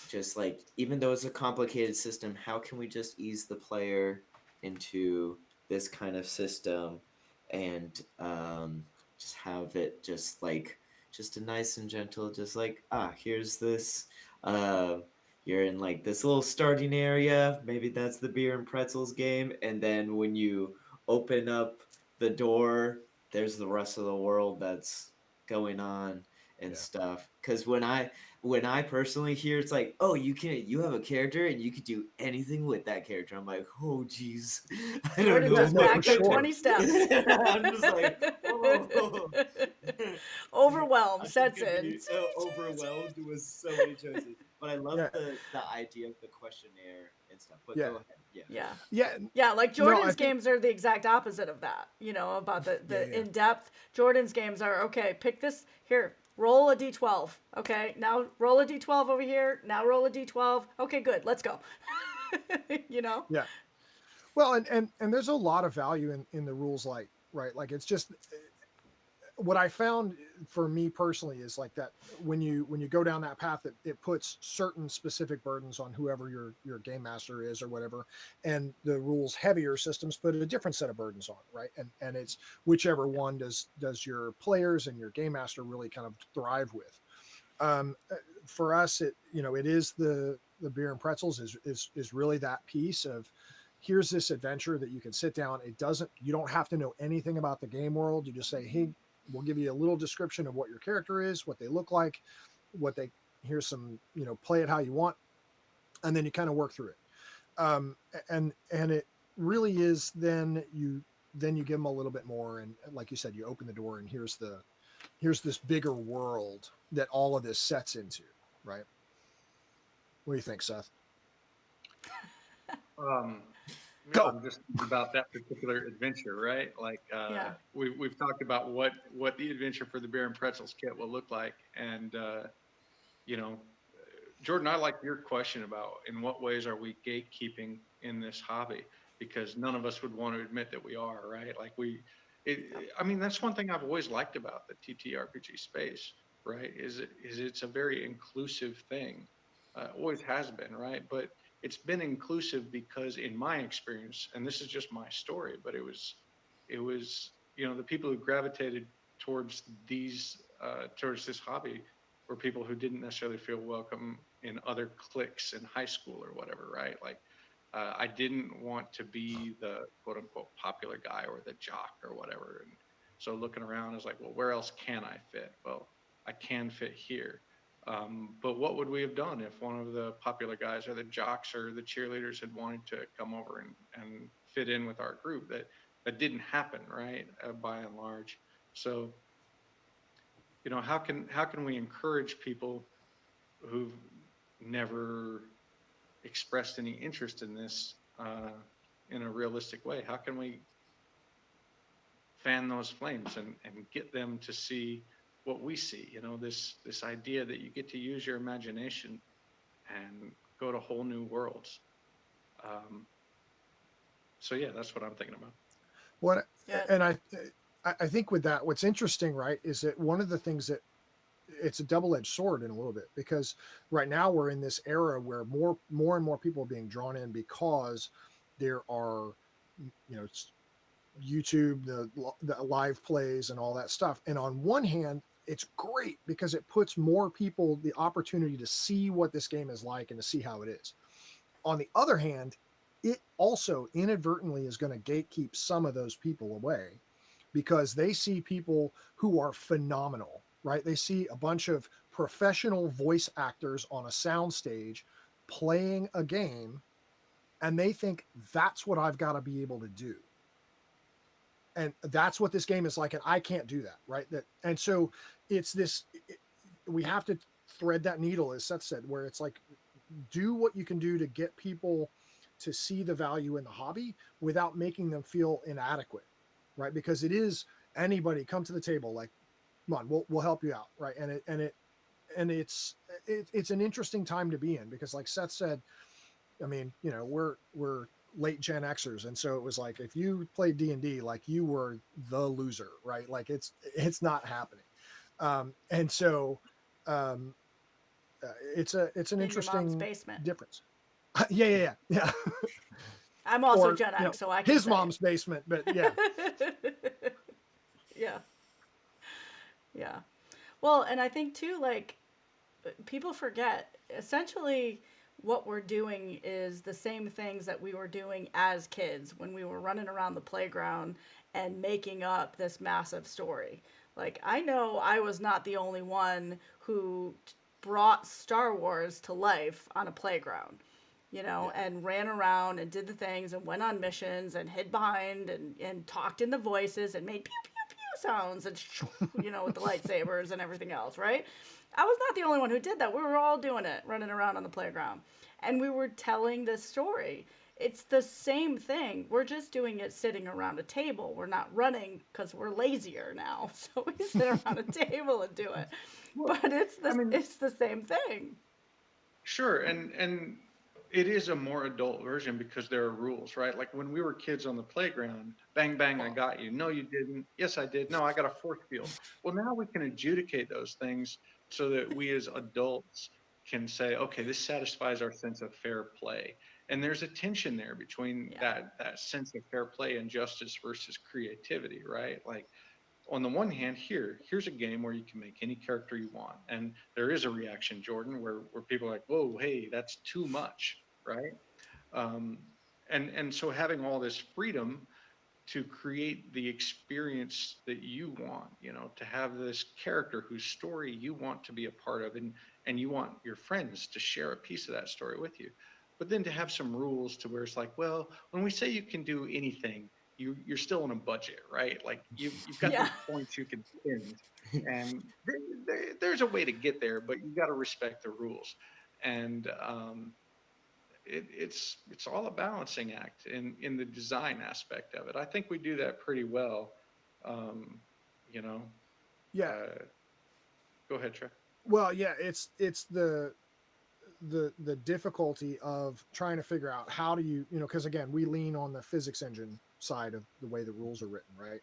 just like, even though it's a complicated system, how can we just ease the player into this kind of system, and just have it just a nice and gentle, just like, here's this. Uh, you're in like this little starting area. Maybe that's the beer and pretzels game, and then when you open up the door, there's the rest of the world that's going on and
Yeah.
stuff. Because when I personally hear it's like, oh, you have a character and you could do anything with that character. I'm like, oh geez, I don't
Jordan
know
does
No, for
back
what.
up
sure.
20 steps.
I'm just like, oh.
Overwhelm
I'm just
sets
gonna
in.
be overwhelmed with so many choices. But I love
Yeah.
the idea of the questionnaire and stuff. But
Yeah.
go ahead. Yeah.
Yeah.
Yeah.
Yeah, like
No, I
Jordan's
think.
games are the exact opposite of that, about
Yeah.
the
Yeah.
in depth. Jordan's games are, okay, pick this here, roll a d12. Okay, now roll a d12 over here. Now roll a d12. Okay, good, let's go. you know?
Yeah. Well, and there's a lot of value in the rules, like, right, like it's just what I found for me personally is like that when you go down that path, it puts certain specific burdens on whoever your game master is or whatever, and the rules heavier systems put a different set of burdens on it, right? And it's whichever one does your players and your game master really kind of thrive with. For us, it is the beer and pretzels is really that piece of, here's this adventure that you can sit down. You don't have to know anything about the game world. You just say, hey, we'll give you a little description of what your character is, what they look like, here's some, play it how you want, and then you kind of work through it. And it really is, then you give them a little bit more, and like you said, you open the door, and here's this bigger world that all of this sets into, right? What do you think, Seth?
Um,
Go.
I'm just thinking about that particular adventure, right? Like
Yeah.
we've talked about what the adventure for the beer and pretzels kit will look like, and you know, Jordan, I like your question about in what ways are we gatekeeping in this hobby, because none of us would want to admit that we are, right? Like I mean, that's one thing I've always liked about the TTRPG space, right? It's a very inclusive thing, always has been, right? But it's been inclusive because in my experience, and this is just my story, but it was the people who gravitated towards towards this hobby were people who didn't necessarily feel welcome in other cliques in high school or whatever, right? Like, I didn't want to be the quote unquote popular guy or the jock or whatever. And so looking around, I was like, well, where else can I fit? Well, I can fit here. But what would we have done if one of the popular guys or the jocks or the cheerleaders had wanted to come over and fit in with our group? That didn't happen, right? By and large. So, how can we encourage people who've never expressed any interest in this in a realistic way? How can we fan those flames and get them to see what we see? This idea that you get to use your imagination and go to whole new worlds. Um, so yeah, that's what I'm thinking about.
What
Yeah.
and I think with that, what's interesting, right, is that one of the things that it's a double-edged sword in a little bit, because right now we're in this era where more and more people are being drawn in because there are, YouTube, the live plays and all that stuff. And on one hand, it's great because it puts more people the opportunity to see what this game is like and to see how it is. On the other hand, it also inadvertently is going to gatekeep some of those people away because they see people who are phenomenal, right? They see a bunch of professional voice actors on a soundstage playing a game, and they think that's what I've got to be able to do. And that's what this game is like, and I can't do that, right? And so it's this, we have to thread that needle, as Seth said, where it's like, do what you can do to get people to see the value in the hobby without making them feel inadequate, right? Because it is, anybody come to the table, like, come on, we'll help you out, right? It's an interesting time to be in, because like Seth said, I mean, we're late Gen Xers, and so it was like, if you played D&D, like, you were the loser, right? Like, it's not happening. And so it's an
In your mom's
interesting
basement.
difference. Yeah.
I'm also
or
Gen
you
X,
know,
so I can
his
say
mom's basement. But yeah,
it. Yeah, yeah. Well, and I think too, like, people forget essentially what we're doing is the same things that we were doing as kids when we were running around the playground and making up this massive story. Like, I know I was not the only one who brought Star Wars to life on a playground,
yeah,
and ran around and did the things and went on missions and hid behind and talked in the voices and made pew pew pew sounds and with the lightsabers and everything else, right? I was not the only one who did that. We were all doing it, running around on the playground. And we were telling this story. It's the same thing. We're just doing it sitting around a table. We're not running because we're lazier now. So we sit around a table and do it.
Well,
But it's
I
the
mean,
it's the same thing.
sure, and it is a more adult version because there are rules, right? Like when we were kids on the playground, bang bang, I got you. No, you didn't. Yes, I did. No, I got a force field. Well, now we can adjudicate those things so that we as adults can say, okay, this satisfies our sense of fair play. And there's a tension there between
Yeah.
that sense of fair play and justice versus creativity, right? Like on the one hand, here's a game where you can make any character you want, and there is a reaction, Jordan, where people are like, whoa, hey, that's too much, right? um, and so having all this freedom to create the experience that you want, to have this character whose story you want to be a part of, and you want your friends to share a piece of that story with you, but then to have some rules to where it's like, well, when we say you can do anything, you're still on a budget, right? Like you've got
Yeah.
these points you can spend, and there's a way to get there, but you got to respect the rules. And it's all a balancing act in the design aspect of it. I think we do that pretty well. Um, you know,
yeah.
uh, Go ahead, Trey.
Well, yeah, it's the difficulty of trying to figure out how do you know, because again, we lean on the physics engine side of the way the rules are written, right?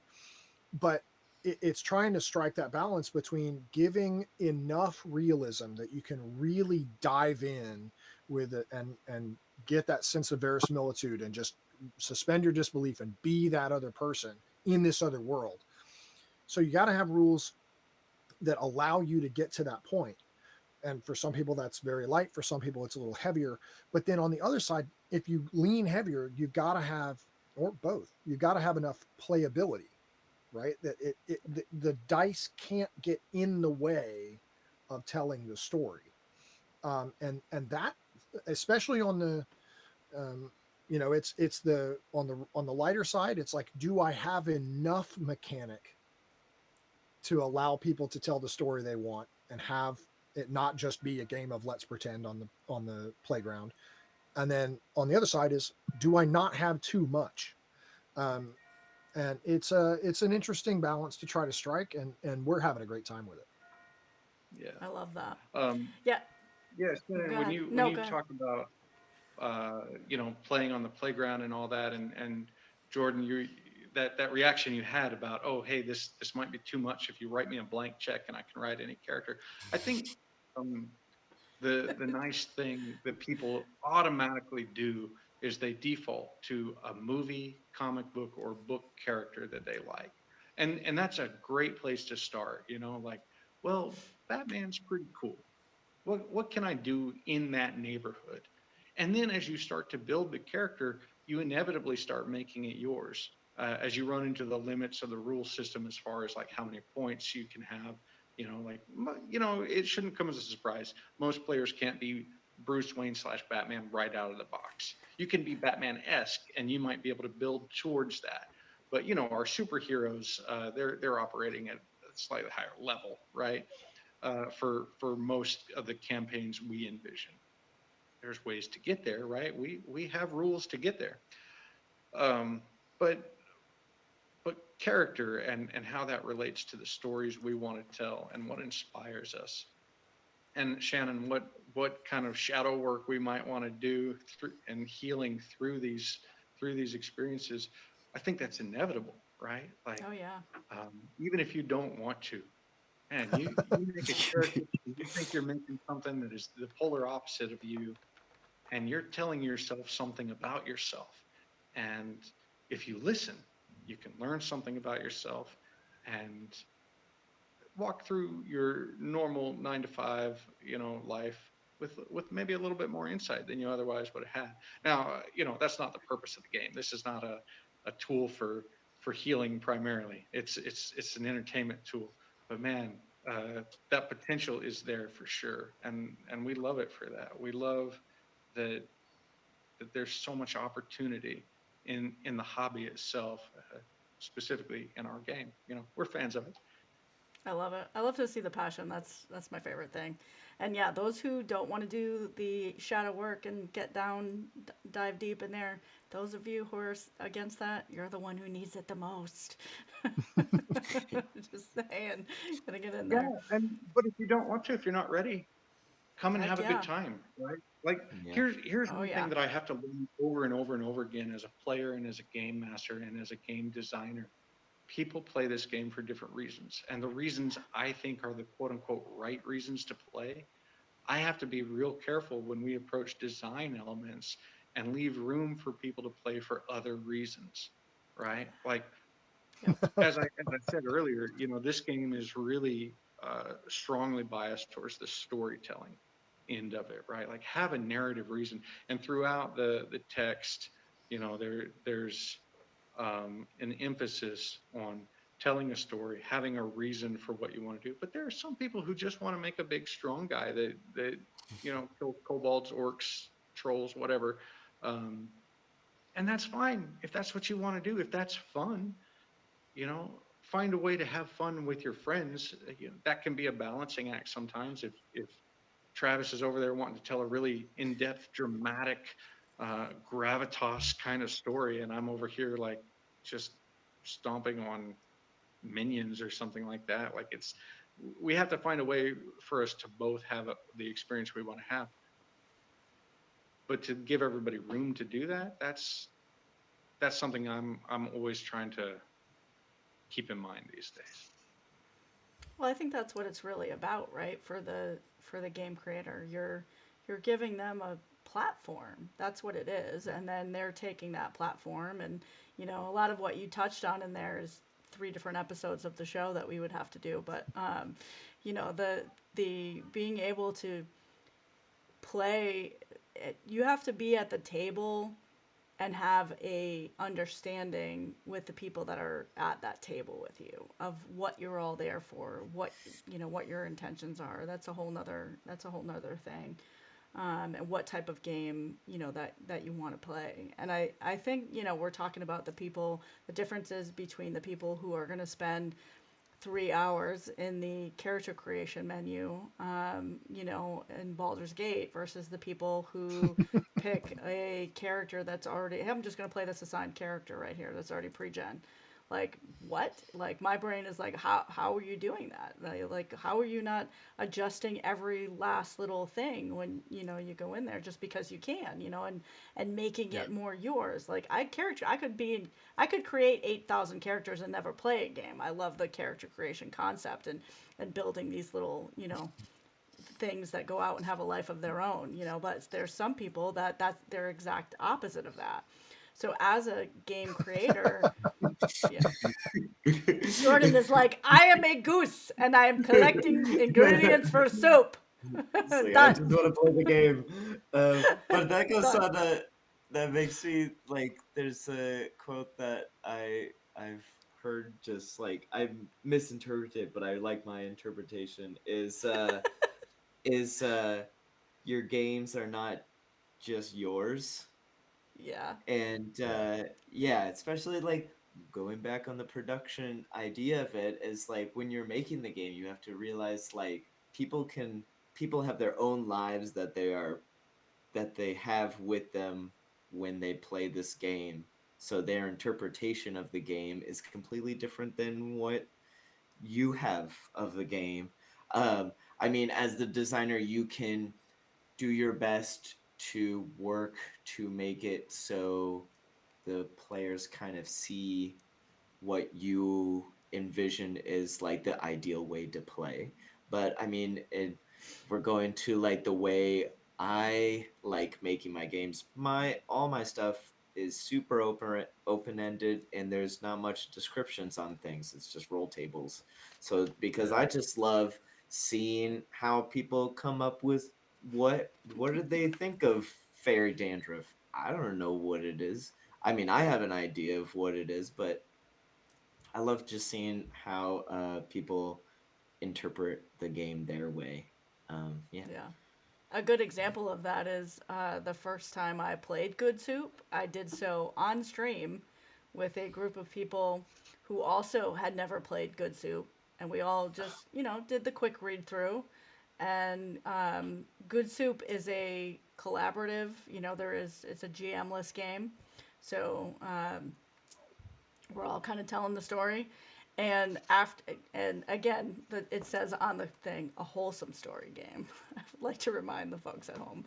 But it's trying to strike that balance between giving enough realism that you can really dive in with it and get that sense of verisimilitude and just suspend your disbelief and be that other person in this other world. So you got to have rules that allow you to get to that point. And for some people that's very light, for some people it's a little heavier. But then on the other side, if you lean heavier, you've got to have, or both, you've got to have enough playability, right? That the dice can't get in the way of telling the story. And that, especially on the it's the on the lighter side, it's like, do I have enough mechanic to allow people to tell the story they want and have it not just be a game of let's pretend on the playground. And then on the other side is, do I not have too much? um, and it's an interesting balance to try to strike, and we're having a great time with it.
Yeah.
I love that.
Um,
Yeah.
yes.
Go
When
ahead.
you
No, go ahead.
talk about playing on the playground and all that, and Jordan, you that reaction you had about, oh, hey, this might be too much if you write me a blank check and I can write any character. I think um, the nice thing that people automatically do is they default to a movie, comic book, or book character that they like, and that's a great place to start. Like, well, Batman's pretty cool. What can I do in that neighborhood? And then as you start to build the character, you inevitably start making it yours. As you run into the limits of the rule system, as far as like how many points you can have, it shouldn't come as a surprise. Most players can't be Bruce Wayne / Batman right out of the box. You can be Batman-esque, and you might be able to build towards that. But our superheroes, they're operating at a slightly higher level, right? For most of the campaigns we envision. There's ways to get there, right? We have rules to get there, um, but character and how that relates to the stories we want to tell and what inspires us. And Shannon, what kind of shadow work we might want to do through and healing through these experiences? I think that's inevitable, right? Like,
Oh yeah.
even if you don't want to, man, you make a character, you think you're making something that is the polar opposite of you, and you're telling yourself something about yourself. And if you listen, you can learn something about yourself and walk through your normal 9 to 5, life with maybe a little bit more insight than you otherwise would have had. Now, that's not the purpose of the game. This is not a tool for healing primarily. It's an entertainment tool. But man, that potential is there for sure, and we love it for that. We love that there's so much opportunity in the hobby itself, specifically in our game. We're fans of it.
I love it. I love to see the passion. That's my favorite thing. And yeah, those who don't want to do the shadow work and get down, dive deep in there, those of you who are against that, you're the one who needs it the most. Just saying, gotta get in
Yeah,
there.
but if you don't want to, if you're not ready, come and
Heck
have a good
yeah.
time, right? Like
Yeah.
here's
Oh
one thing
yeah.
that I have to learn over and over and over again as a player and as a game master and as a game designer. People play this game for different reasons, and the reasons I think are the quote unquote right reasons to play. I have to be real careful when we approach design elements and leave room for people to play for other reasons, right? Like
Yep.
as I said earlier, this game is really strongly biased towards the storytelling end of it, right? Like have a narrative reason, and throughout the text, there's an emphasis on telling a story, having a reason for what you want to do. But there are some people who just want to make a big strong guy that kill kobolds, orcs, trolls, whatever. Um, and that's fine if that's what you want to do. If that's fun, find a way to have fun with your friends. That can be a balancing act sometimes. If Travis is over there wanting to tell a really in-depth, dramatic, gravitas kind of story, and I'm over here like just stomping on minions or something like that. Like we have to find a way for us to both have the experience we want to have. But to give everybody room to do that, that's something I'm always trying to keep in mind these days.
Well, I think that's what it's really about, right? For the game creator, you're giving them a platform. That's what it is, and then they're taking that platform, and a lot of what you touched on in there is 3 different episodes of the show that we would have to do. But the being able to play, you have to be at the table and have a understanding with the people that are at that table with you of what you're all there for, what your intentions are. That's a whole nother thing. And what type of game that you want to play. And I think we're talking about the differences between the people who are going to spend 3 hours in the character creation menu, in Baldur's Gate versus the people who pick a character that's already, hey, I'm just going to play this assigned character right here that's already pre-gen. Like, what? Like, my brain is like, how are you doing that? Like, how are you not adjusting every last little thing when, you go in there just because you can, and making
Yeah.
it more yours. Like, I could create 8,000 characters and never play a game. I love the character creation concept and building these little, things that go out and have a life of their own, but there's some people that's their exact opposite of that. So as a game creator, yeah, Jordan is like, I am a goose and I am collecting ingredients for soup.
It's like I
Done.
just want to play the game. But that goes
Done.
on that makes me like there's a quote that I've heard just like I misinterpreted, but I like my interpretation is your games are not just yours.
Yeah.
And
Yeah.
yeah, especially like going back on the production idea of it is like when you're making the game, you have to realize like people have their own lives that they have with them when they play this game. So their interpretation of the game is completely different than what you have of the game. I mean, as the designer, you can do your best to work to make it so the players kind of see what you envision is like the ideal way to play. But I mean, we're going to like the way I like making my games. My all my stuff is super open-ended, and there's not much descriptions on things. It's just roll tables. So because I just love seeing how people come up with what did they think of fairy dandruff? I don't know what it is. I mean, I have an idea of what it is, but I love just seeing how people interpret the game their way. Yeah.
Yeah. A good example of that is the first time I played Goosepoop. I did so on stream with a group of people who also had never played Goosepoop, and we all just, did the quick read through. And Goosepoop is a collaborative. It's a GM-less game, so we're all kind of telling the story. And again, it says on the thing, a wholesome story game. I'd like to remind the folks at home.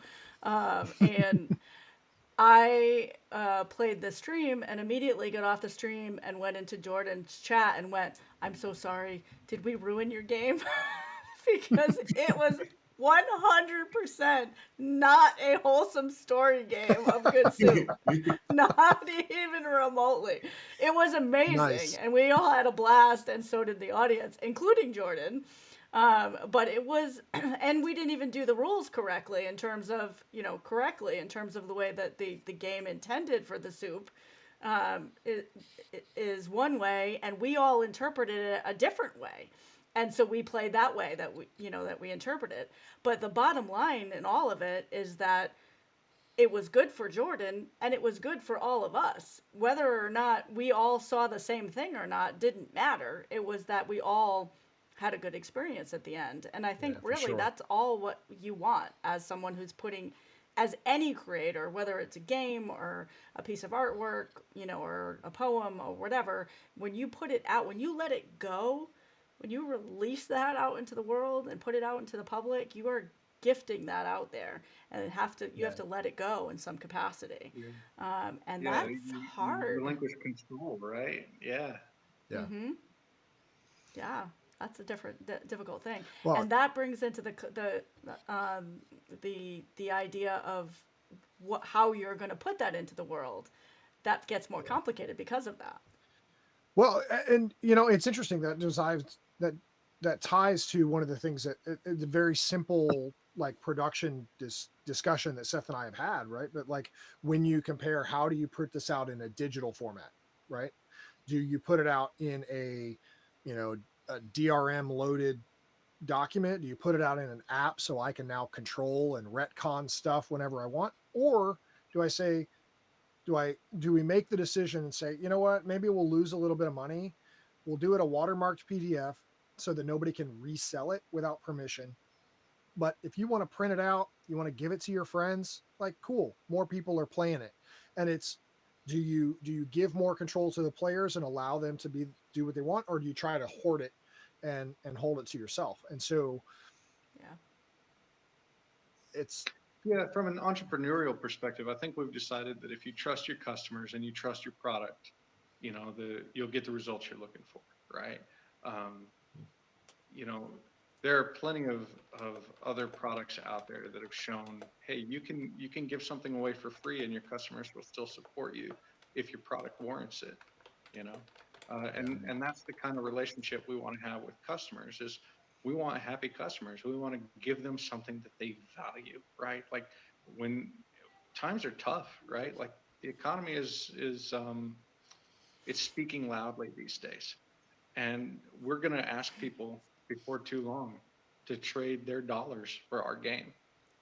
And I played the stream and immediately got off the stream and went into Jordan's chat and went, "I'm so sorry. Did we ruin your game?" Because it was 100% not a wholesome story game of good soup. Not even remotely. It was amazing,
Nice.
and we all had a blast, and so did the audience, including Jordan. But it was, and we didn't even do the rules correctly in terms of, the way that the game intended for the soup. It is one way, and we all interpreted it a different way. And so we played that way that we interpreted. But the bottom line in all of it is that it was good for Jordan and it was good for all of us. Whether or not we all saw the same thing or not didn't matter. It was that we all had a good experience at the end. And I think
Yeah, for
really
sure.
that's all what you want as someone who's putting, as any creator, whether it's a game or a piece of artwork, or a poem or whatever, when you put it out, when you let it go, when you release that out into the world and put it out into the public, you are gifting that out there, and you have
Yeah.
to let it go in some capacity,
Yeah.
and
Yeah.
that's
You
hard.
relinquish control, right? Yeah.
Yeah.
Mm-hmm. Yeah, that's a difficult thing,
Well,
and that brings into the idea of how you're going to put that into the world. That gets more
yeah.
complicated because of that.
Well, and it's interesting that that ties to one of the things that the very simple like production discussion that Seth and I have had, right? But like when you compare, how do you put this out in a digital format, right? Do you put it out in you know, a DRM loaded document? Do you put it out in an app so I can now control and retcon stuff whenever I want? Or do I say, do we make the decision and say, you know what, maybe we'll lose a little bit of money. We'll do it a watermarked PDF so that nobody can resell it without permission. But if you want to print it out, you want to give it to your friends, like cool, more people are playing it. And it's, do you give more control to the players and allow them to do what they want, or do you try to hoard it and hold it to yourself? And so
Yeah.
it's
Yeah. From an entrepreneurial perspective, I think we've decided that if you trust your customers and you trust your product, you'll get the results you're looking for, right? Um, you know, there are plenty of other products out there that have shown, hey, you can give something away for free and your customers will still support you if your product warrants it, you know.
yeah,
And that's the kind of relationship we want to have with customers. Is we want happy customers. We want to give them something that they value, right? Like when times are tough, right? Like the economy is it's speaking loudly these days, and we're going to ask people before too long to trade their dollars for our game,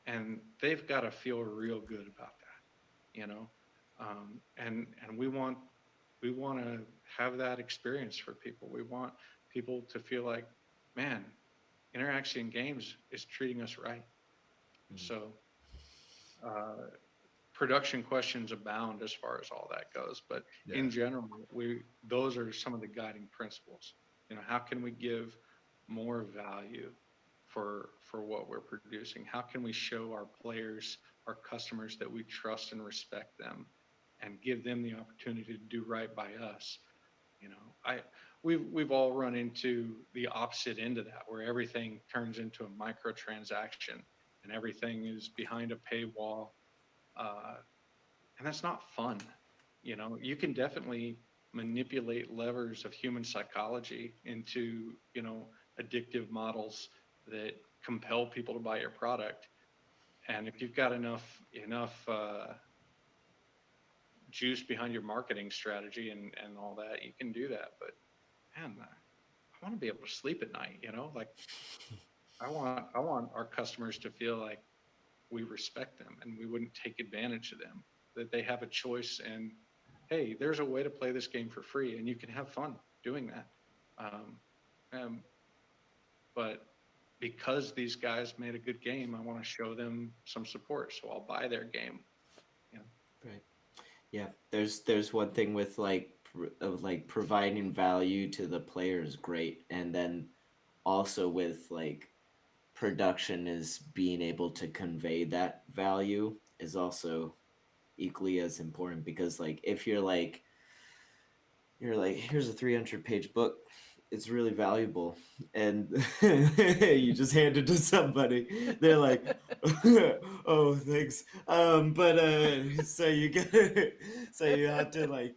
and they've got to feel real good about that, and we want to have that experience for people. We want people to feel like, man, Interaction Games is treating us right.
mhm,
So uh, production questions abound as far as all that goes, but
yeah,
in general, we those are some of the guiding principles. How can we give more value for what we're producing? How can we show our players, our customers, that we trust and respect them and give them the opportunity to do right by us? I we've all run into the opposite end of that, where everything turns into a microtransaction and everything is behind a paywall, uh, and that's not fun. You know, you can definitely manipulate levers of human psychology into, you know, addictive models that compel people to buy your product. And if you've got enough juice behind your marketing strategy and all that, you can do that. But man, I want to be able to sleep at night. You know, like I want our customers to feel like we respect them and we wouldn't take advantage of them. That they have a choice, and hey, there's a way to play this game for free, and you can have fun doing that. Um, um, but because these guys made a good game, I want to show them some support, so I'll buy their game. You know?
Right. Yeah. There's one thing with like of like providing value to the player is great, and then also with like production is being able to convey that value is also equally as important, because like if you're like, here's a 300-page book, it's really valuable, and you just hand it to somebody, they're like, oh, thanks, but so you get so you have to like,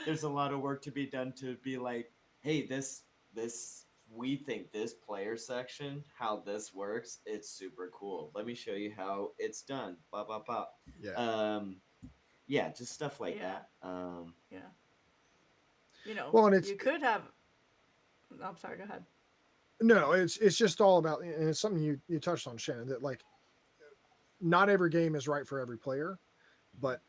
there's a lot of work to be done to be like, hey, this we think this player section, how this works, it's super cool, let me show you how it's done, blah blah blah.
Yeah.
Yeah, just stuff like
Yeah.
that.
Yeah. You know,
Well, and it's
you could have. I'm sorry. Go ahead.
no, it's just all about, and it's something you touched on, Shannon, that like not every game is right for every player, but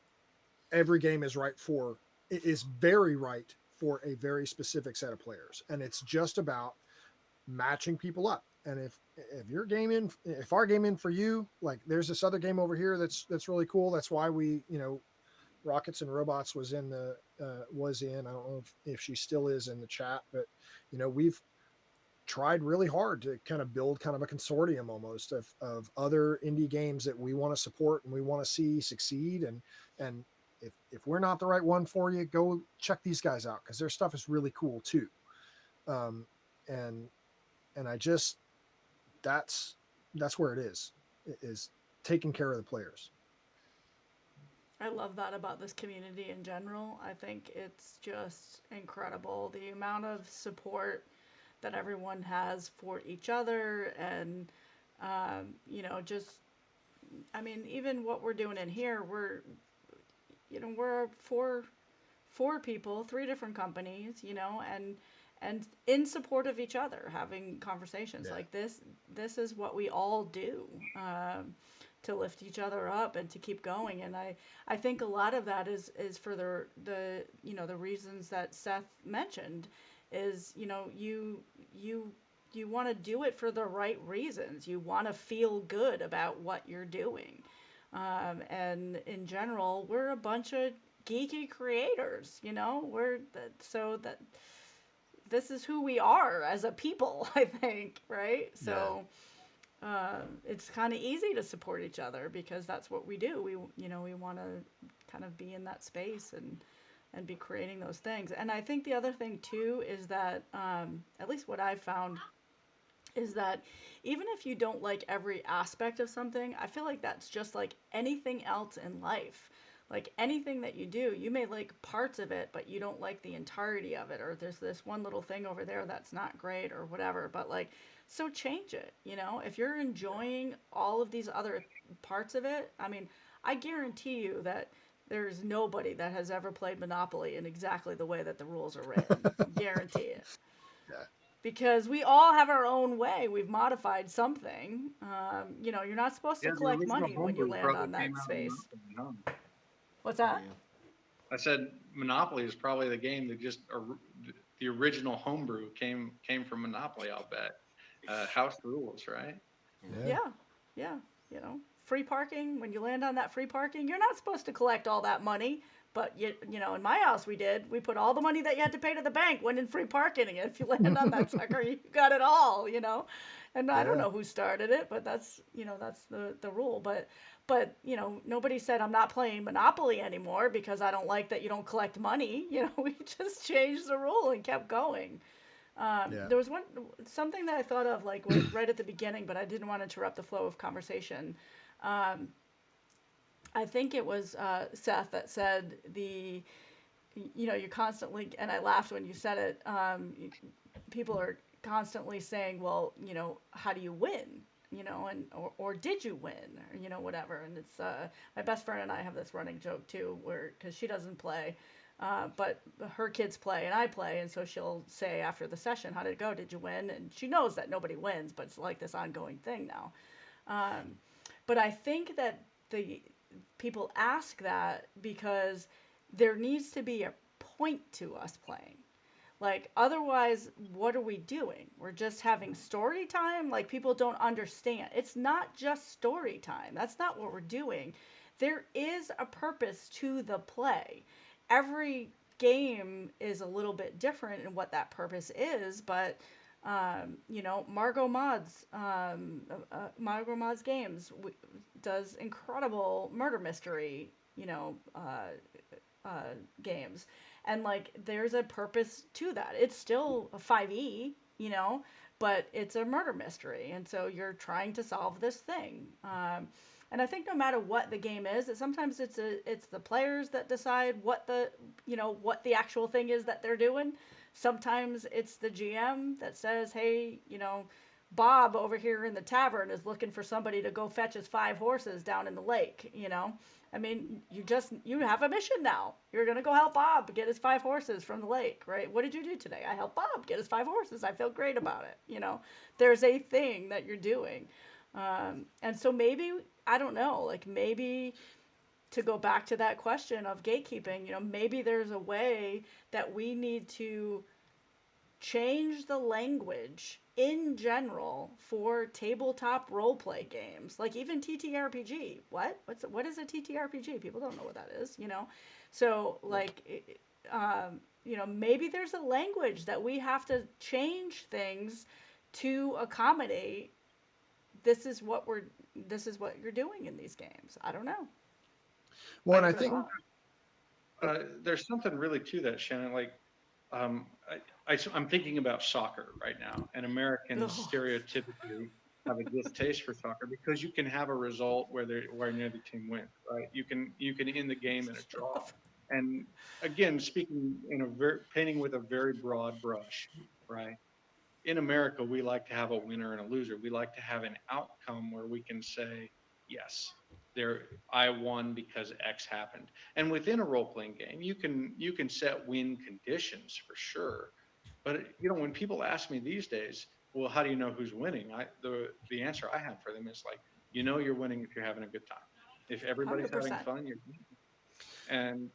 every game is right for it is very right for a very specific set of players, and it's just about matching people up. And if your game in, if our game in for you, like there's this other game over here that's really cool. That's why we, you know, Rockets and Robots was in the was in. I don't know if she still is in the chat, but you know, we've tried really hard to kind of build kind of a consortium almost of other indie games that we want to support and we want to see succeed. And if we're not the right one for you, go check these guys out because their stuff is really cool too. Um, and and I just that's where it is taking care of the players.
I love that about this community in general. I think it's just incredible the amount of support that everyone has for each other, and you know, just I mean, even what we're doing in here, we're four people, three different companies, you know, and in support of each other, having conversations
Yeah.
like this. This is what we all do, to lift each other up and to keep going. And I think a lot of that is for the you know, the reasons that Seth mentioned, is, you know, you you want to do it for the right reasons. You want to feel good about what you're doing. And in general, we're a bunch of geeky creators, you know, so that this is who we are as a people, I think, right?
Yeah.
So it's kind of easy to support each other because that's what we do. You know, we want to kind of be in that space and be creating those things. And I think the other thing too is that, at least what I've found, is that even if you don't like every aspect of something, I feel like that's just like anything else in life. Like anything that you do, you may like parts of it, but you don't like the entirety of it, or there's this one little thing over there that's not great or whatever. But like, so change it, you know? If you're enjoying all of these other parts of it, I mean, I guarantee you that there's nobody that has ever played Monopoly in exactly the way that the rules are written. Guarantee it,
Yeah.
because we all have our own way. We've modified something. You know, you're not supposed to
Yeah, the
collect
original
money when you
homebrew
land
probably
on
came
that
out of
space.
Monopoly, huh?
What's that?
Yeah.
I said Monopoly is probably the game that just the original homebrew came from Monopoly. I'll bet. House rules, right?
Yeah.
Yeah, yeah. You know, free parking. When you land on that free parking, you're not supposed to collect all that money. But you know, in my house we did. We put all the money that you had to pay to the bank went in free parking. And if you land on that sucker, you got it all. You know, and I don't
Yeah.
know who started it, but that's, you know, that's the rule. But you know, nobody said I'm not playing Monopoly anymore because I don't like that you don't collect money. You know, we just changed the rule and kept going.
Yeah.
There was something that I thought of right at the beginning, but I didn't want to interrupt the flow of conversation. Um, I think it was Seth that said you're constantly, and I laughed when you said it. People are constantly saying, well, how do you win? And or did you win? Or, whatever. And it's my best friend and I have this running joke too, where because she doesn't play, but her kids play and I play, and so she'll say after the session, "How did it go? Did you win?" And she knows that nobody wins, but it's like this ongoing thing now. Um, but I think that the people ask that because there needs to be a point to us playing. Like, otherwise, what are we doing? We're just having story time? Like, people don't understand. It's not just story time. That's not what we're doing. There is a purpose to the play. Every game is a little bit different in what that purpose is, but Margot Mods Games does incredible murder mystery, games, and like there's a purpose to that. It's still a 5e, but it's a murder mystery, and so you're trying to solve this thing. And I think no matter what the game is, that sometimes it's the players that decide what the actual thing is that they're doing. Sometimes it's the GM that says, hey, Bob over here in the tavern is looking for somebody to go fetch his 5 horses down in the lake. I mean, you have a mission now. You're gonna go help Bob get his 5 horses from the lake, right? What did you do today? I helped Bob get his 5 horses. I feel great about it. There's a thing that you're doing, and so maybe I don't know, like maybe to go back to that question of gatekeeping, maybe there's a way that we need to change the language in general for tabletop role play games, like even TTRPG. What is a TTRPG? People don't know what that is. So like, maybe there's a language that we have to change things to accommodate. This is what you're doing in these games. I don't know.
Well,
I,
and I
I
think
think there's something really to that, Shannon. Like, um, I'm thinking about soccer right now, and Americans
Ugh.
stereotypically have a distaste for soccer because you can have a result where neither team wins, right? You can end the game in a draw, and again, speaking in painting with a very broad brush, right? In America, we like to have a winner and a loser. We like to have an outcome where we can say, yes, there I won because X happened. And within a role-playing game, you can set win conditions for sure. But when people ask me these days, well, how do you know who's winning? The answer I have for them is like, you're winning if you're having a good time. If everybody's having
100%.
fun, you're winning. And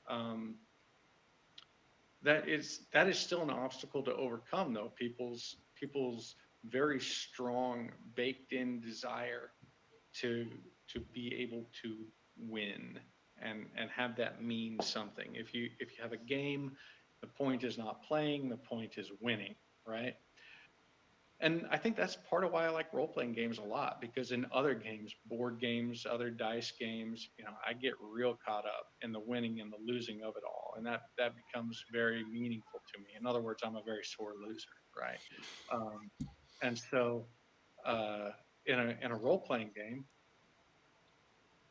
um, that is still an obstacle to overcome, though. People's very strong baked in desire to be able to win and have that mean something. If you have a game, the point is not playing, the point is winning, right? And I think that's part of why I like role playing games a lot, because in other games, board games, other dice games, I get real caught up in the winning and the losing of it all, and that becomes very meaningful to me. In other words, I'm a very sore loser, right? Um, and so, uh, in a role playing game,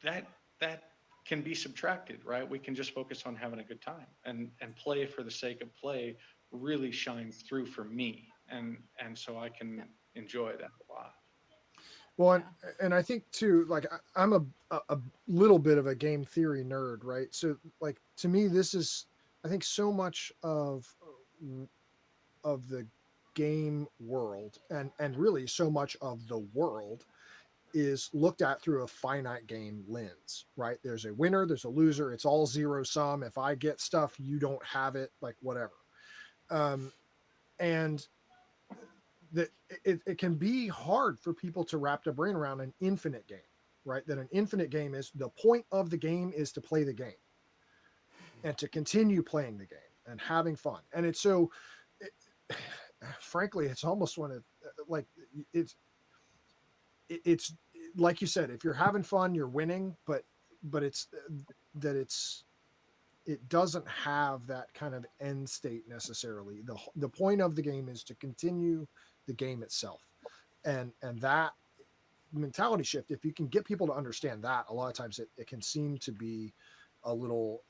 that can be subtracted, right? We can just focus on having a good time, and play for the sake of play really shines through for me, and so I
Yeah.
can enjoy that a lot.
well,
Yeah.
and I think too, like I'm a little bit of a game theory nerd, right? So like to me, this is I think so much of the game world and really so much of the world is looked at through a finite game lens, right? There's a winner, there's a loser, it's all zero sum. If I get stuff, you don't have it, like whatever. Um, and that it can be hard for people to wrap their brain around an infinite game, right? That an infinite game is the point of the game is to play the game and to continue playing the game and having fun. And it's so, it, frankly, it's almost when like it's it's like you said, if you're having fun, you're winning, but it's that it doesn't have that kind of end state necessarily. The point of the game is to continue the game itself, and mentality shift, if you can get people to understand that, a lot of times it can seem to be a little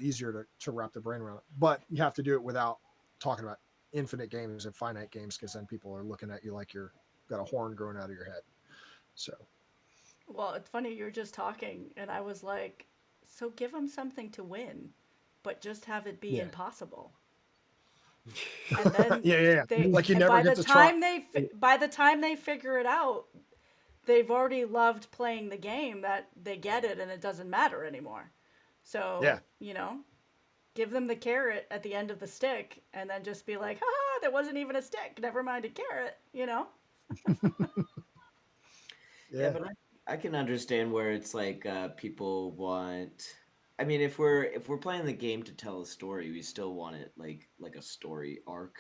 easier to wrap their brain around it. But you have to do it without talking about infinite games and finite games, because then people are looking at you like you're got a horn growing out of your head. So
Well, it's funny, you were just talking, and I was like, so give them something to win, but just have it be
yeah.
impossible. And then
yeah.
they,
Like you
and
never
by the
get to try.
time by the time they figure it out, they've already loved playing the game, that they get it and it doesn't matter anymore. So,
Yeah.
give them the carrot at the end of the stick, and then just be like, haha, there wasn't even a stick. Never mind a carrot,
Yeah,
Yeah.
but I can understand where it's like people want. I mean, if we're playing the game to tell a story, we still want it like a story arc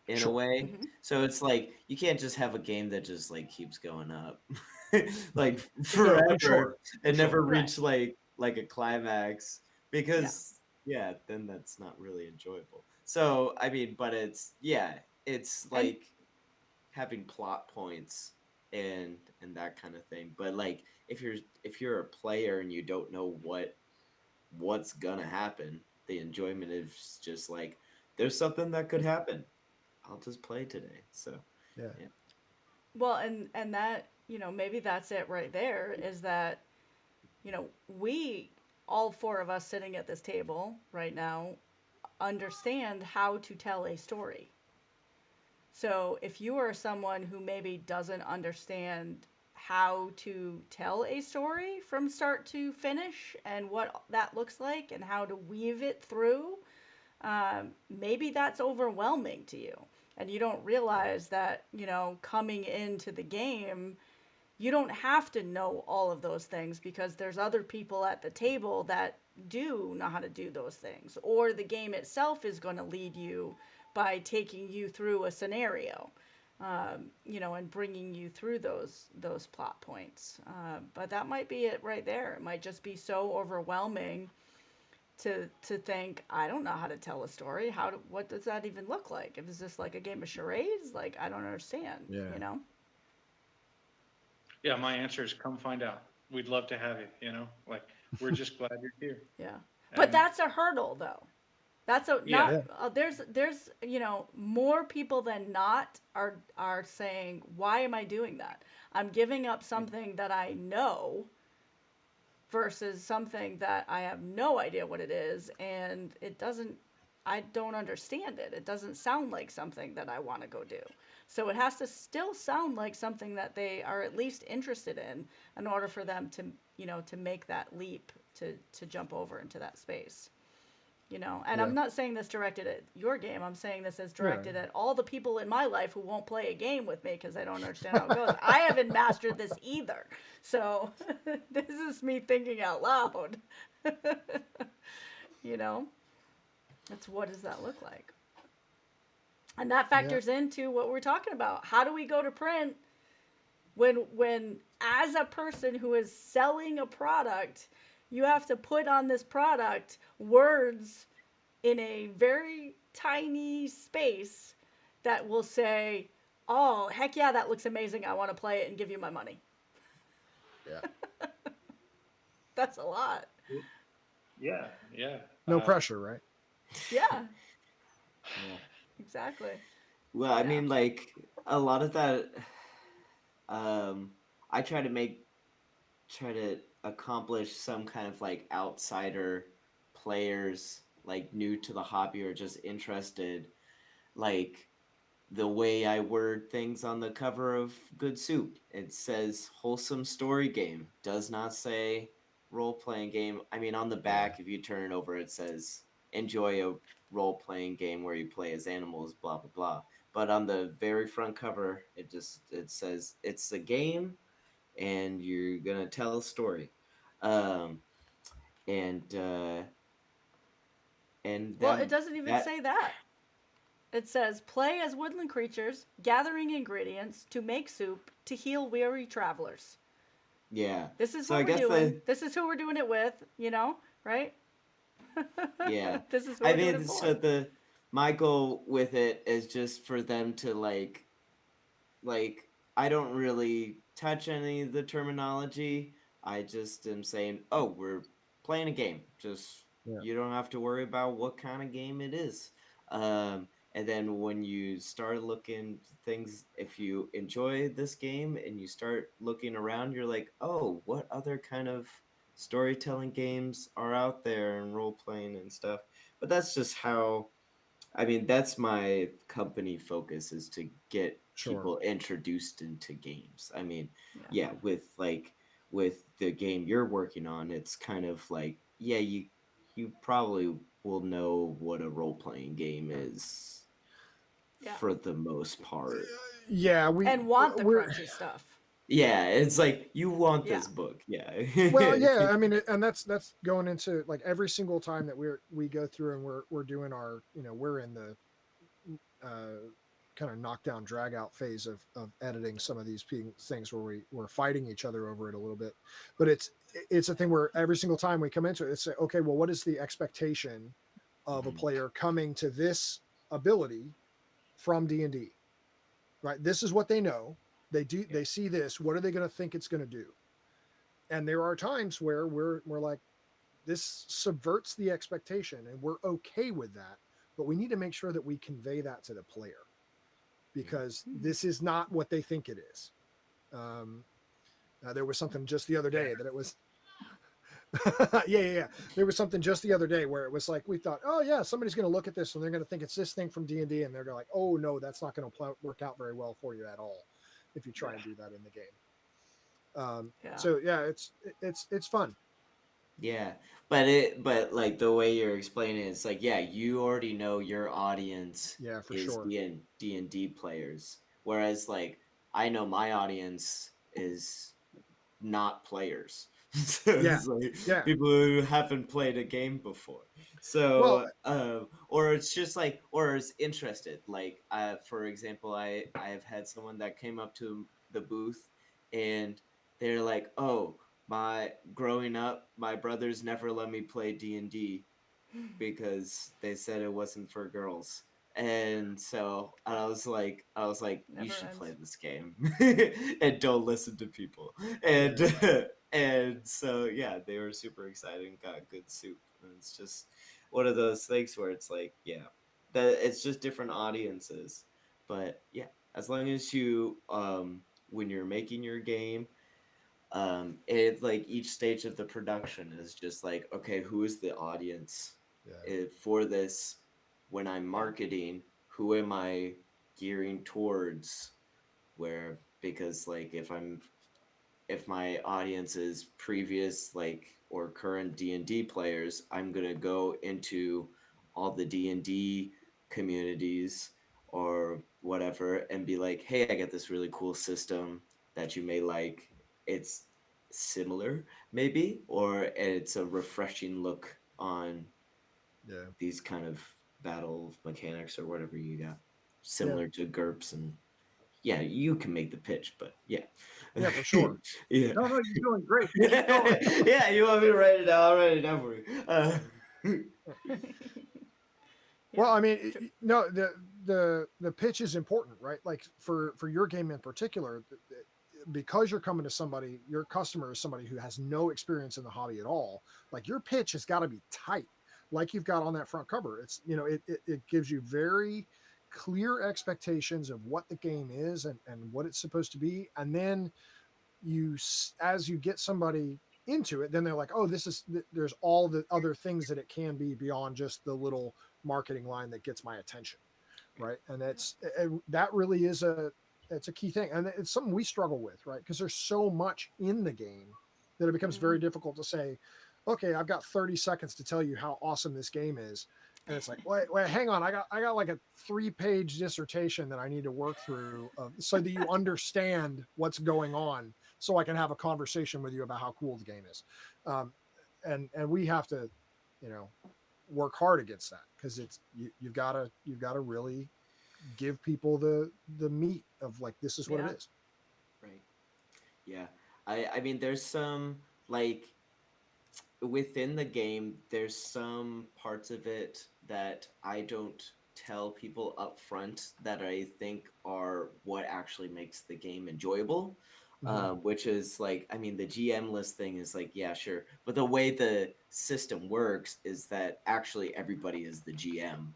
in a
Sure.
way.
Mhm.
So it's like you can't just have a game that just like keeps going up like
Yeah,
forever
sure.
and
Sure.
never
Right.
reach like a climax,
Yeah.
because yeah, then that's not really enjoyable. So I mean, but it's
And
like having plot points and that kind of thing. But like if you're a player and you don't know what's gonna happen, the enjoyment is just like there's something that could happen. I'll just play today. So
Yeah.
yeah.
well, and that, maybe that's it right there, is that, we, all four of us sitting at this table right now, understand how to tell a story. So if you are someone who maybe doesn't understand how to tell a story from start to finish and what that looks like and how to weave it through, maybe that's overwhelming to you. And you don't realize that, coming into the game, you don't have to know all of those things, because there's other people at the table that do know how to do those things, or the game itself is going to lead you by taking you through a scenario, and bringing you through those plot points. But that might be it right there. It might just be so overwhelming to think, I don't know how to tell a story. What does that even look like? If it's just like a game of charades, like, I don't understand.
Yeah.
Yeah, my answer is come find out. We'd love to have you, like we're just glad you're here.
Yeah. But
And
that's a hurdle, though. That's a
yeah,
not
Yeah.
there's more people than not are saying, why am I doing that? I'm giving up something that I know versus something that I have no idea what it is, and I don't understand it. It doesn't sound like something that I want to go do. So it has to still sound like something that they are at least interested in order for them to make that leap to jump over into that space. And
Yeah.
I'm not saying this directed at your game. I'm saying this is
Yeah.
directed at all the people in my life who won't play a game with me because they don't understand how it goes. I haven't mastered this either. So this is me thinking out loud. you know, it's, what does that look like? And that
Yeah.
factors into what we're talking about. How do we go to print when as a person who is selling a product, you have to put on this product words in a very tiny space that will say, oh, heck yeah, that looks amazing. I want to play it and give you my money.
Yeah.
That's a lot.
yeah, yeah.
No pressure, right?
Yeah,
Yeah.
exactly.
Well, I
Yeah.
mean, like a lot of that, I try to accomplish some kind of like outsider players, like new to the hobby or just interested, like the way I word things on the cover of Good Soup. It says wholesome story game, does not say role playing game. I mean, on the
Yeah.
back, if you turn it over, it says enjoy a role playing game where you play as animals, blah, blah, blah. But on the very front cover, it says it's a game and you're gonna tell a story. Um, and and
Well, it doesn't even
that
say that. It says play as woodland creatures, gathering ingredients to make soup to heal weary travelers.
yeah.
This is
So
what
I
we're
guess
doing. This is who we're doing it with, right?
yeah.
This is who
I
we're doing it
mean,
for.
so my goal with it is just for them to like I don't really touch any of the terminology. I just am saying, oh, we're playing a game. Just
Yeah.
you don't have to worry about what kind of game it is. And then when you start looking things, if you enjoy this game and you start looking around, you're like, oh, what other kind of storytelling games are out there and role playing and stuff. But that's just how, I mean, that's my company focus, is to get
Sure.
people introduced into games. I mean,
Yeah.
yeah, with the game you're working on, it's kind of like, yeah, you probably will know what a role playing game is
Yeah.
for the most part.
Yeah,
And want the
we're
crunchy stuff.
Yeah, it's like you want
Yeah.
this book, yeah.
well, yeah. I mean, and that's going into like every single time that we go through and we're doing our, we're in the uh, kind of knockdown drag out phase of editing some of these things where we're fighting each other over it a little bit, but it's a thing where every single time we come into it, it's okay, well, what is the expectation of a
Mhm.
player coming to this ability from D&D, right? This is what they know. They see this. What are they going to think it's going to do? And there are times where we're like, this subverts the expectation, and we're okay with that, but we need to make sure that we convey that to the player, because this is not what they think it is. Um, there was something just the other day that it was yeah. There was something just the other day where it was like, we thought, oh yeah, somebody's going to look at this and they're going to think it's this thing from D&D, and they're like, oh no, that's not going to work out very well for you at all if you try and do that in the game.
Yeah.
So yeah, it's fun.
Yeah, but like the way you're explaining it, it's like, yeah, you already know your audience
Yeah, for
is
sure.
D&D players, whereas like I know my audience is not players. So
Yeah,
it's like
yeah.
people who haven't played a game before.
Well,
So or it's just like, or is interested. Like for example, I have had someone that came up to the booth and they're like, "Oh, my growing up, my brothers never let me play D&D because they said it wasn't for girls." And so I was like, you
Never
should
ends.
play this game and don't listen to people. And
yeah,
and so yeah, they were super excited and got good soup. And it's just one of those things where it's like, yeah, that it's just different audiences. But yeah, as long as you when you're making your game, it like each stage of the production is just like, okay, who is the audience
yeah,
for this? When I'm
Yeah.
marketing, who am I gearing towards? Where, because like if my audience is previous like or current D&D players, I'm going to go into all the D&D communities or whatever and be like, hey, I got this really cool system that you may like. It's similar maybe, or it's a refreshing look on
yeah,
these kind of battle mechanics or whatever you got,
yeah,
similar to GURPS. And yeah, you can make the pitch, but yeah.
yeah, for sure.
Yeah.
No, no, you're doing great. Keep going.
Yeah, you want me to write it down? I'll write it down for you.
Yeah.
Well, I mean, no, the pitch is important, right? Like for your game in particular, because you're coming to somebody, your customer is somebody who has no experience in the hobby at all. Like your pitch has got to be tight, like you've got on that front cover. It's, it gives you very clear expectations of what the game is and what it's supposed to be, and then as you get somebody into it, then they're like, oh, there's all the other things that it can be beyond just the little marketing line that gets my attention, right? And that really is it's a key thing, and it's something we struggle with, right? Because there's so much in the game that it becomes very difficult to say, okay, I've got 30 seconds to tell you how awesome this game is. And it's like, wait, hang on, I got like a 3-page dissertation that I need to work through so that you understand what's going on, so I can have a conversation with you about how cool the game is. And we have to, you know, work hard against that, because you've got to really give people the meat of like, this is what it
Yeah.
is.
Right. Yeah. I mean there's some like within the game, there's some parts of it that I don't tell people up front that I think are what actually makes the game enjoyable. which is like, I mean, the GM list thing is like, yeah, sure. But the way the system works is that actually everybody is the GM,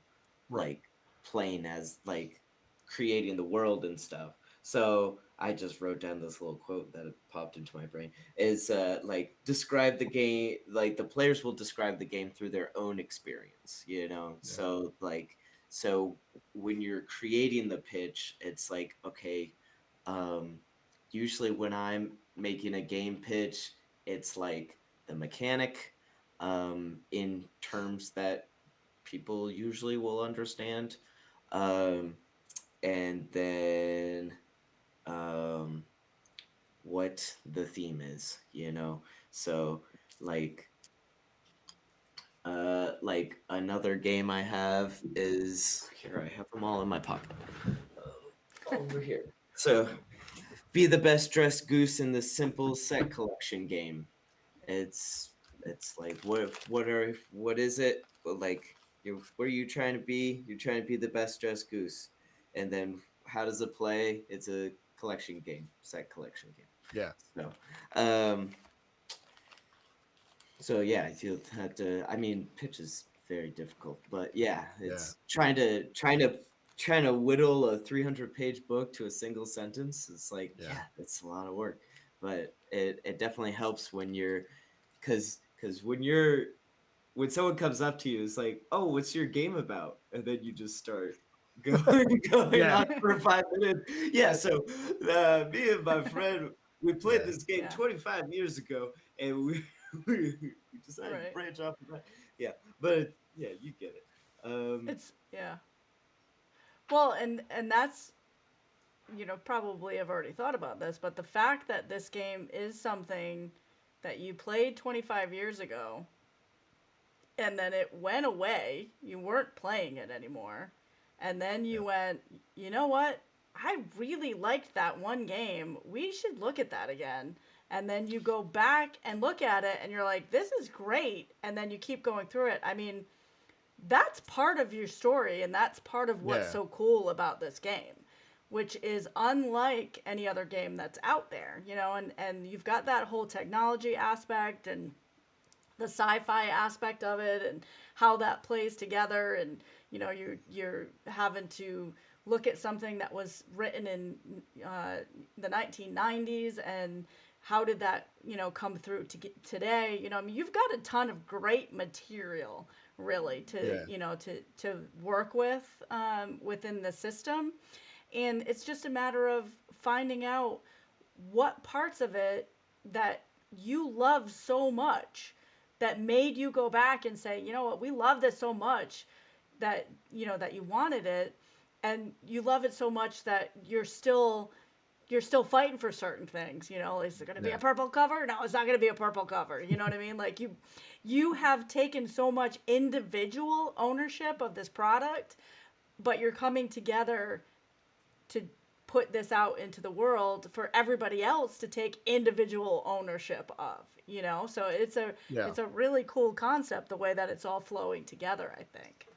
Right.
like playing as like creating the world and stuff. So I just wrote down this little quote that popped into my brain is like describe the game, like the players will describe the game through their own experience, you know?
Yeah.
So like, so when you're creating the pitch, it's like, okay, um, usually when I'm making a game pitch, it's like the mechanic in terms that people usually will understand. Um, and then um, what the theme is, you know? So, like, like another game I have is here. I have them all in my pocket. Over here. So, be the best dressed goose in the simple set collection game. It's it's like what is it? Well, like what are you trying to be? You're trying to be the best dressed goose, and then how does it play? It's a collection game, set collection game.
Yeah.
So, um, so yeah, you'll have to. I mean, pitch is very difficult, but yeah,
Yeah.
it's trying to whittle a 300-page book to a single sentence. It's like,
Yeah.
yeah, it's a lot of work, but it definitely helps when you're, because when someone comes up to you, it's like, oh, what's your game about? And then you just start going
Yeah.
on for 5 minutes. Yeah, so me and my friend, we played
Yeah.
this game
Yeah.
25 years ago, and we decided to
Right.
branch off of that. Yeah, but yeah, you get it.
It's yeah. Well, and that's, probably have already thought about this, but the fact that this game is something that you played 25 years ago and then it went away, you weren't playing it anymore, and then
Yeah.
you went, you know what? I really liked that one game. We should look at that again. And then you go back and look at it and you're like, this is great. And then you keep going through it. I mean, that's part of your story and that's part of what's
Yeah.
so cool about this game, which is unlike any other game that's out there, and you've got that whole technology aspect and the sci-fi aspect of it and how that plays together, and you're having to look at something that was written in the 1990s, and how did that come through to get today. I mean, you've got a ton of great material really to
Yeah.
to work with within the system, and it's just a matter of finding out what parts of it that you love so much that made you go back and say, you know what, we love this so much that that you wanted it, and you love it so much that you're still fighting for certain things. Is it going to be
Yeah.
a purple cover? No, it's not going to be a purple cover. You know what I mean? Like you have taken so much individual ownership of this product, but you're coming together to put this out into the world for everybody else to take individual ownership of. So
Yeah.
it's a really cool concept the way that it's all flowing together, I think.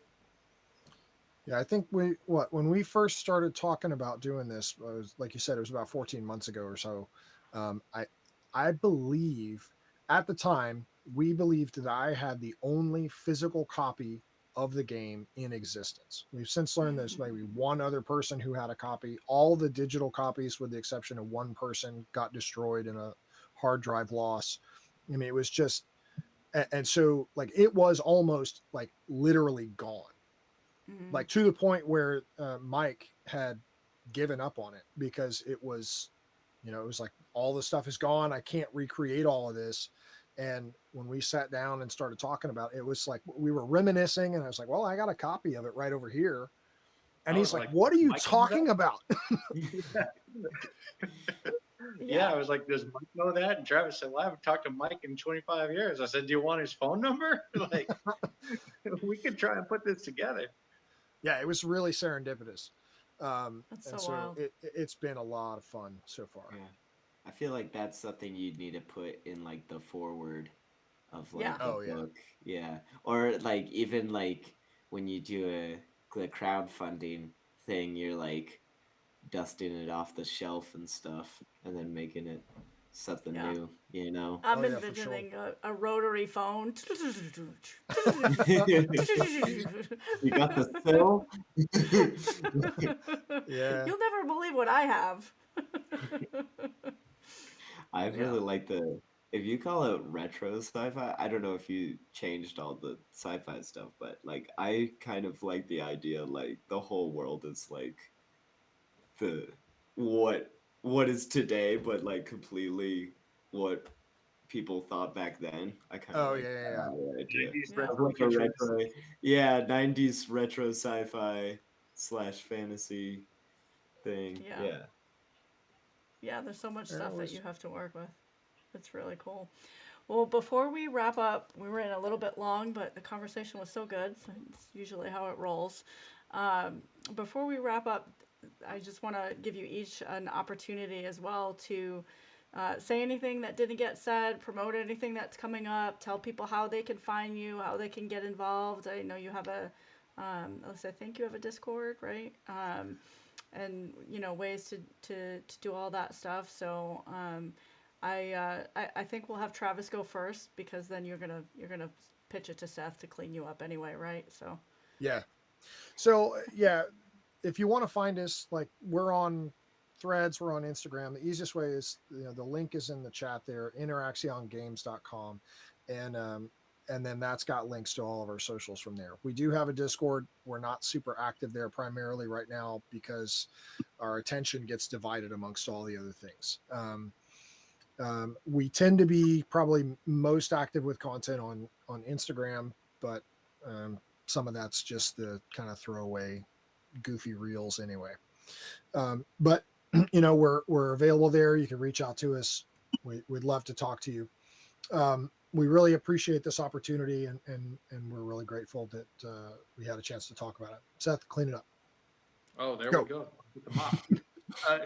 Yeah, I think when we first started talking about doing this, was like you said, it was about 14 months ago or so. Um, I I believe at the time we believed that I had the only physical copy of the game in existence. We've since learned there's maybe one other person who had a copy. All the digital copies, with the exception of one person, got destroyed in a hard drive loss. I mean, it was just, and so like it was almost like literally gone,
Mm-hmm.
like to the point where Mike had given up on it because it was, it was like all the stuff is gone. I can't recreate all of this. And when we sat down and started talking about it, it was like we were reminiscing, and I was like, "Well, I got a copy of it right over here." And
I was
he's like,
like,
"What are
does
you
Mike know
talking about?"
that? Yeah,
Yeah.
I was like, does Mike know that? And Travis said, well, I haven't talked to Mike in 25 years. I said, do you want his phone number? Like, we could try and put this together.
Yeah, it was really serendipitous.
That's
And
so
so
wild.
it's been a lot of fun so far.
Yeah, I feel like that's something you'd need to put in like the forward of
Yeah.
like the
Oh yeah,
book. Yeah, or like even like when you do the crowdfunding thing, you're like dusting it off the shelf and stuff, and then making it something
Yeah.
new, you know.
I'm
Oh yeah, for sure.
envisioning a rotary phone.
You got the fill.
Yeah.
You'll never believe what I have.
I
Yeah.
really like the, if you call it retro sci-fi, I don't know if you changed all the sci-fi stuff, but like I kind of like the idea like the whole world is like the what what is today, but like completely what people thought back then. I kind of
Oh
like
yeah, yeah, yeah.
that idea
90s
Yeah.
of
retro
like a
futurist.
retro, yeah, 90s retro sci-fi slash fantasy thing.
Yeah.
Yeah.
Yeah, there's so much
That
stuff that you
was
have to work with. It's really cool. Well, before we wrap up, we were in a little bit long, but the conversation was so good. So it's usually how it rolls. Um, Before we wrap up, I just want to give you each an opportunity as well to say anything that didn't get said, promote anything that's coming up, tell people how they can find you, how they can get involved. I know you have Alyssa, I think you have a Discord, right? And ways to do all that stuff. So I think we'll have Travis go first because then you're gonna pitch it to Seth to clean you up anyway, right? So
yeah. So yeah, if you want to find us, like we're on Threads, we're on Instagram. The easiest way is the link is in the chat there, InteraxionGames.com, and then that's got links to all of our socials from there. We do have a Discord. We're not super active there primarily right now because our attention gets divided amongst all the other things. We tend to be probably most active with content on Instagram, but some of that's just the kind of throwaway goofy reels anyway. But we're available there. You can reach out to us. We'd love to talk to you. We really appreciate this opportunity, and we're really grateful that we had a chance to talk about it. Seth, clean it up.
Oh, there we
Go.
go. Get the mop.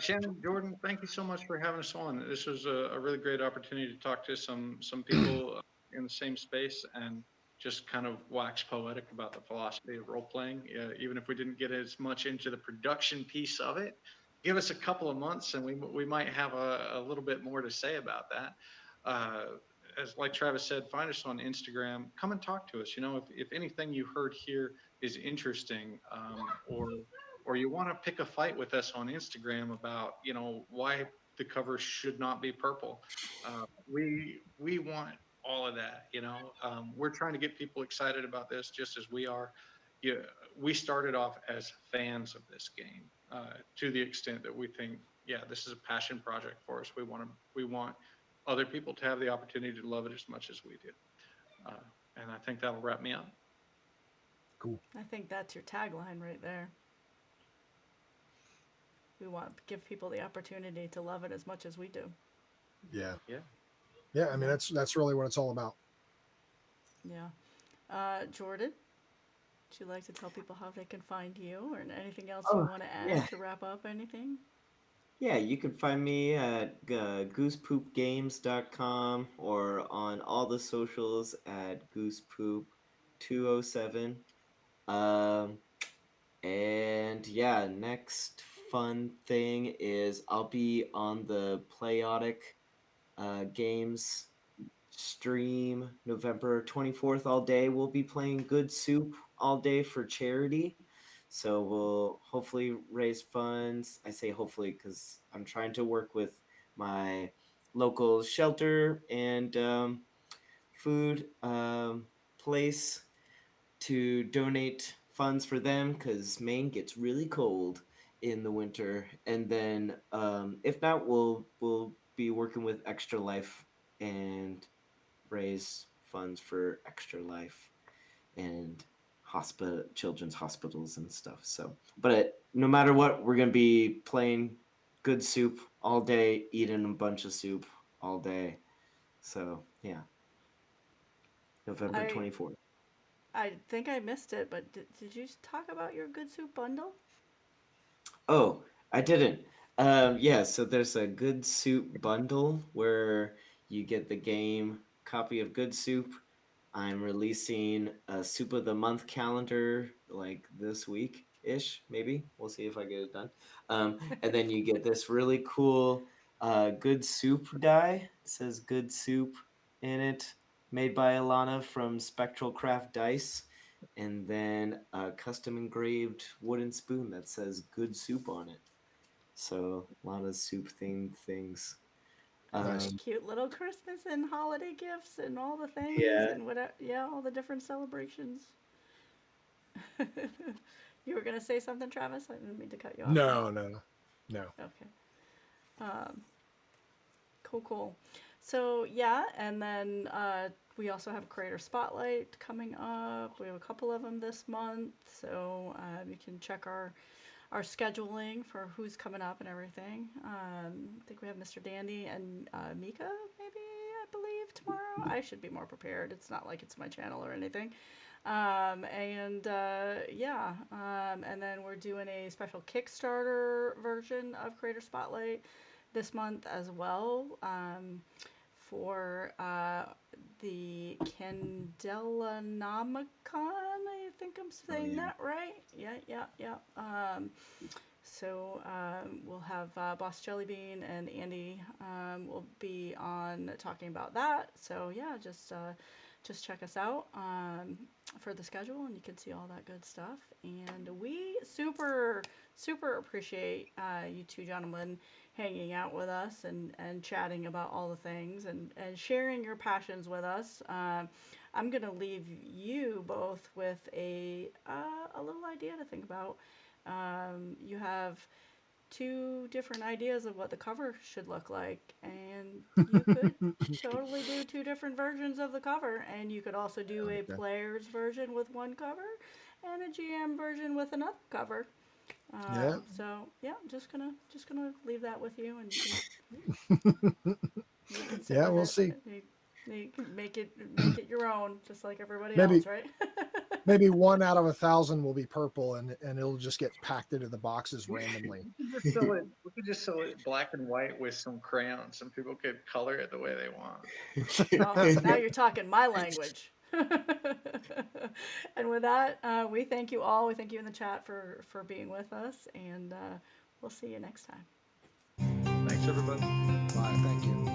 Shannon, Jordan, thank you so much for having us on. This was a really great opportunity to talk to some people in the same space and just kind of wax poetic about the philosophy of role playing. Even if we didn't get as much into the production piece of it, give us a couple of months and we might have a little bit more to say about that. Uh, as like Travis said, find us on Instagram. Come and talk to us. If anything you heard here is interesting, or you want to pick a fight with us on Instagram about, why the cover should not be purple. We want all of that. We're trying to get people excited about this just as we are. Yeah, we started off as fans of this game to the extent that we think, yeah, this is a passion project for us. We want other people to have the opportunity to love it as much as we do. Uh, and I think that'll wrap me up.
Cool.
I think that's your tagline right there. We want to give people the opportunity to love it as much as we do.
Yeah.
Yeah.
Yeah. I mean, that's really what it's all about.
Yeah. Jordan, would you like to tell people how they can find you or anything else you
Oh,
want to add
yeah.
to wrap up anything?
Yeah, you can find me at goosepoopgames.com or on all the socials at goosepoop207. Um, and yeah, next fun thing is I'll be on the Playotic Games stream November 24th all day. We'll be playing Good Soup all day for charity. So we'll hopefully raise funds. I say hopefully because I'm trying to work with my local shelter and food place to donate funds for them because Maine gets really cold in the winter. And then if not, we'll be working with Extra Life and raise funds for Extra Life and children's hospitals and stuff. So, but no matter what, we're gonna be playing Good Soup all day, eating a bunch of soup all day. So yeah, November
I
24th.
I think I missed it, but did you talk about your Good Soup bundle?
Oh, I didn't. Yeah, so there's a Good Soup bundle where you get the game copy of Good Soup. I'm releasing a Soup of the Month calendar like this week. ish, maybe. We'll see if I get it done. And then you get this really cool Good Soup die. It says Good Soup in it, made by Alana from Spectral Craft Dice. And then a custom engraved wooden spoon that says Good Soup on it. So a lot of soup themed things.
Nice.
Cute little Christmas and holiday gifts and all the things
Yeah.
and whatever. Yeah, all the different celebrations. You were gonna say something, Travis? I didn't mean to cut you off.
No.
Okay. Um, cool. So yeah, and then we also have Creator Spotlight coming up. We have a couple of them this month, so you can check our scheduling for who's coming up and everything. I think we have Mr. Dandy and Mika, maybe, I believe, tomorrow. I should be more prepared. It's not like it's my channel or anything. And and then we're doing a special Kickstarter version of Creator Spotlight this month as well, for the Candelanomicon. I think I'm saying that right. Yeah. We'll have Boss Jellybean and Andy will be on talking about that. So yeah, just check us out for the schedule, and you can see all that good stuff. And we super appreciate you two gentlemen hanging out with us and chatting about all the things and sharing your passions with us. I'm gonna leave you both with a little idea to think about. You have two different ideas of what the cover should look like, and you could totally do two different versions of the cover, and you could also do a
Okay.
player's version with one cover and a GM version with another cover.
Yeah.
So yeah, just gonna leave that with you, and you can sit
Yeah,
with
we'll
it.
see.
You can make it your own, just like everybody
Maybe
else, right?
maybe 1 out of 1,000 will be purple, and it'll just get packed into the boxes randomly.
We could just sell it. We could just sell it black and white with some crayons. Some people could color it the way they want.
Oh, now you're talking my language. And with that, we thank you all. We thank you in the chat for being with us, and we'll see you next time.
Thanks, everybody.
Bye. Thank you.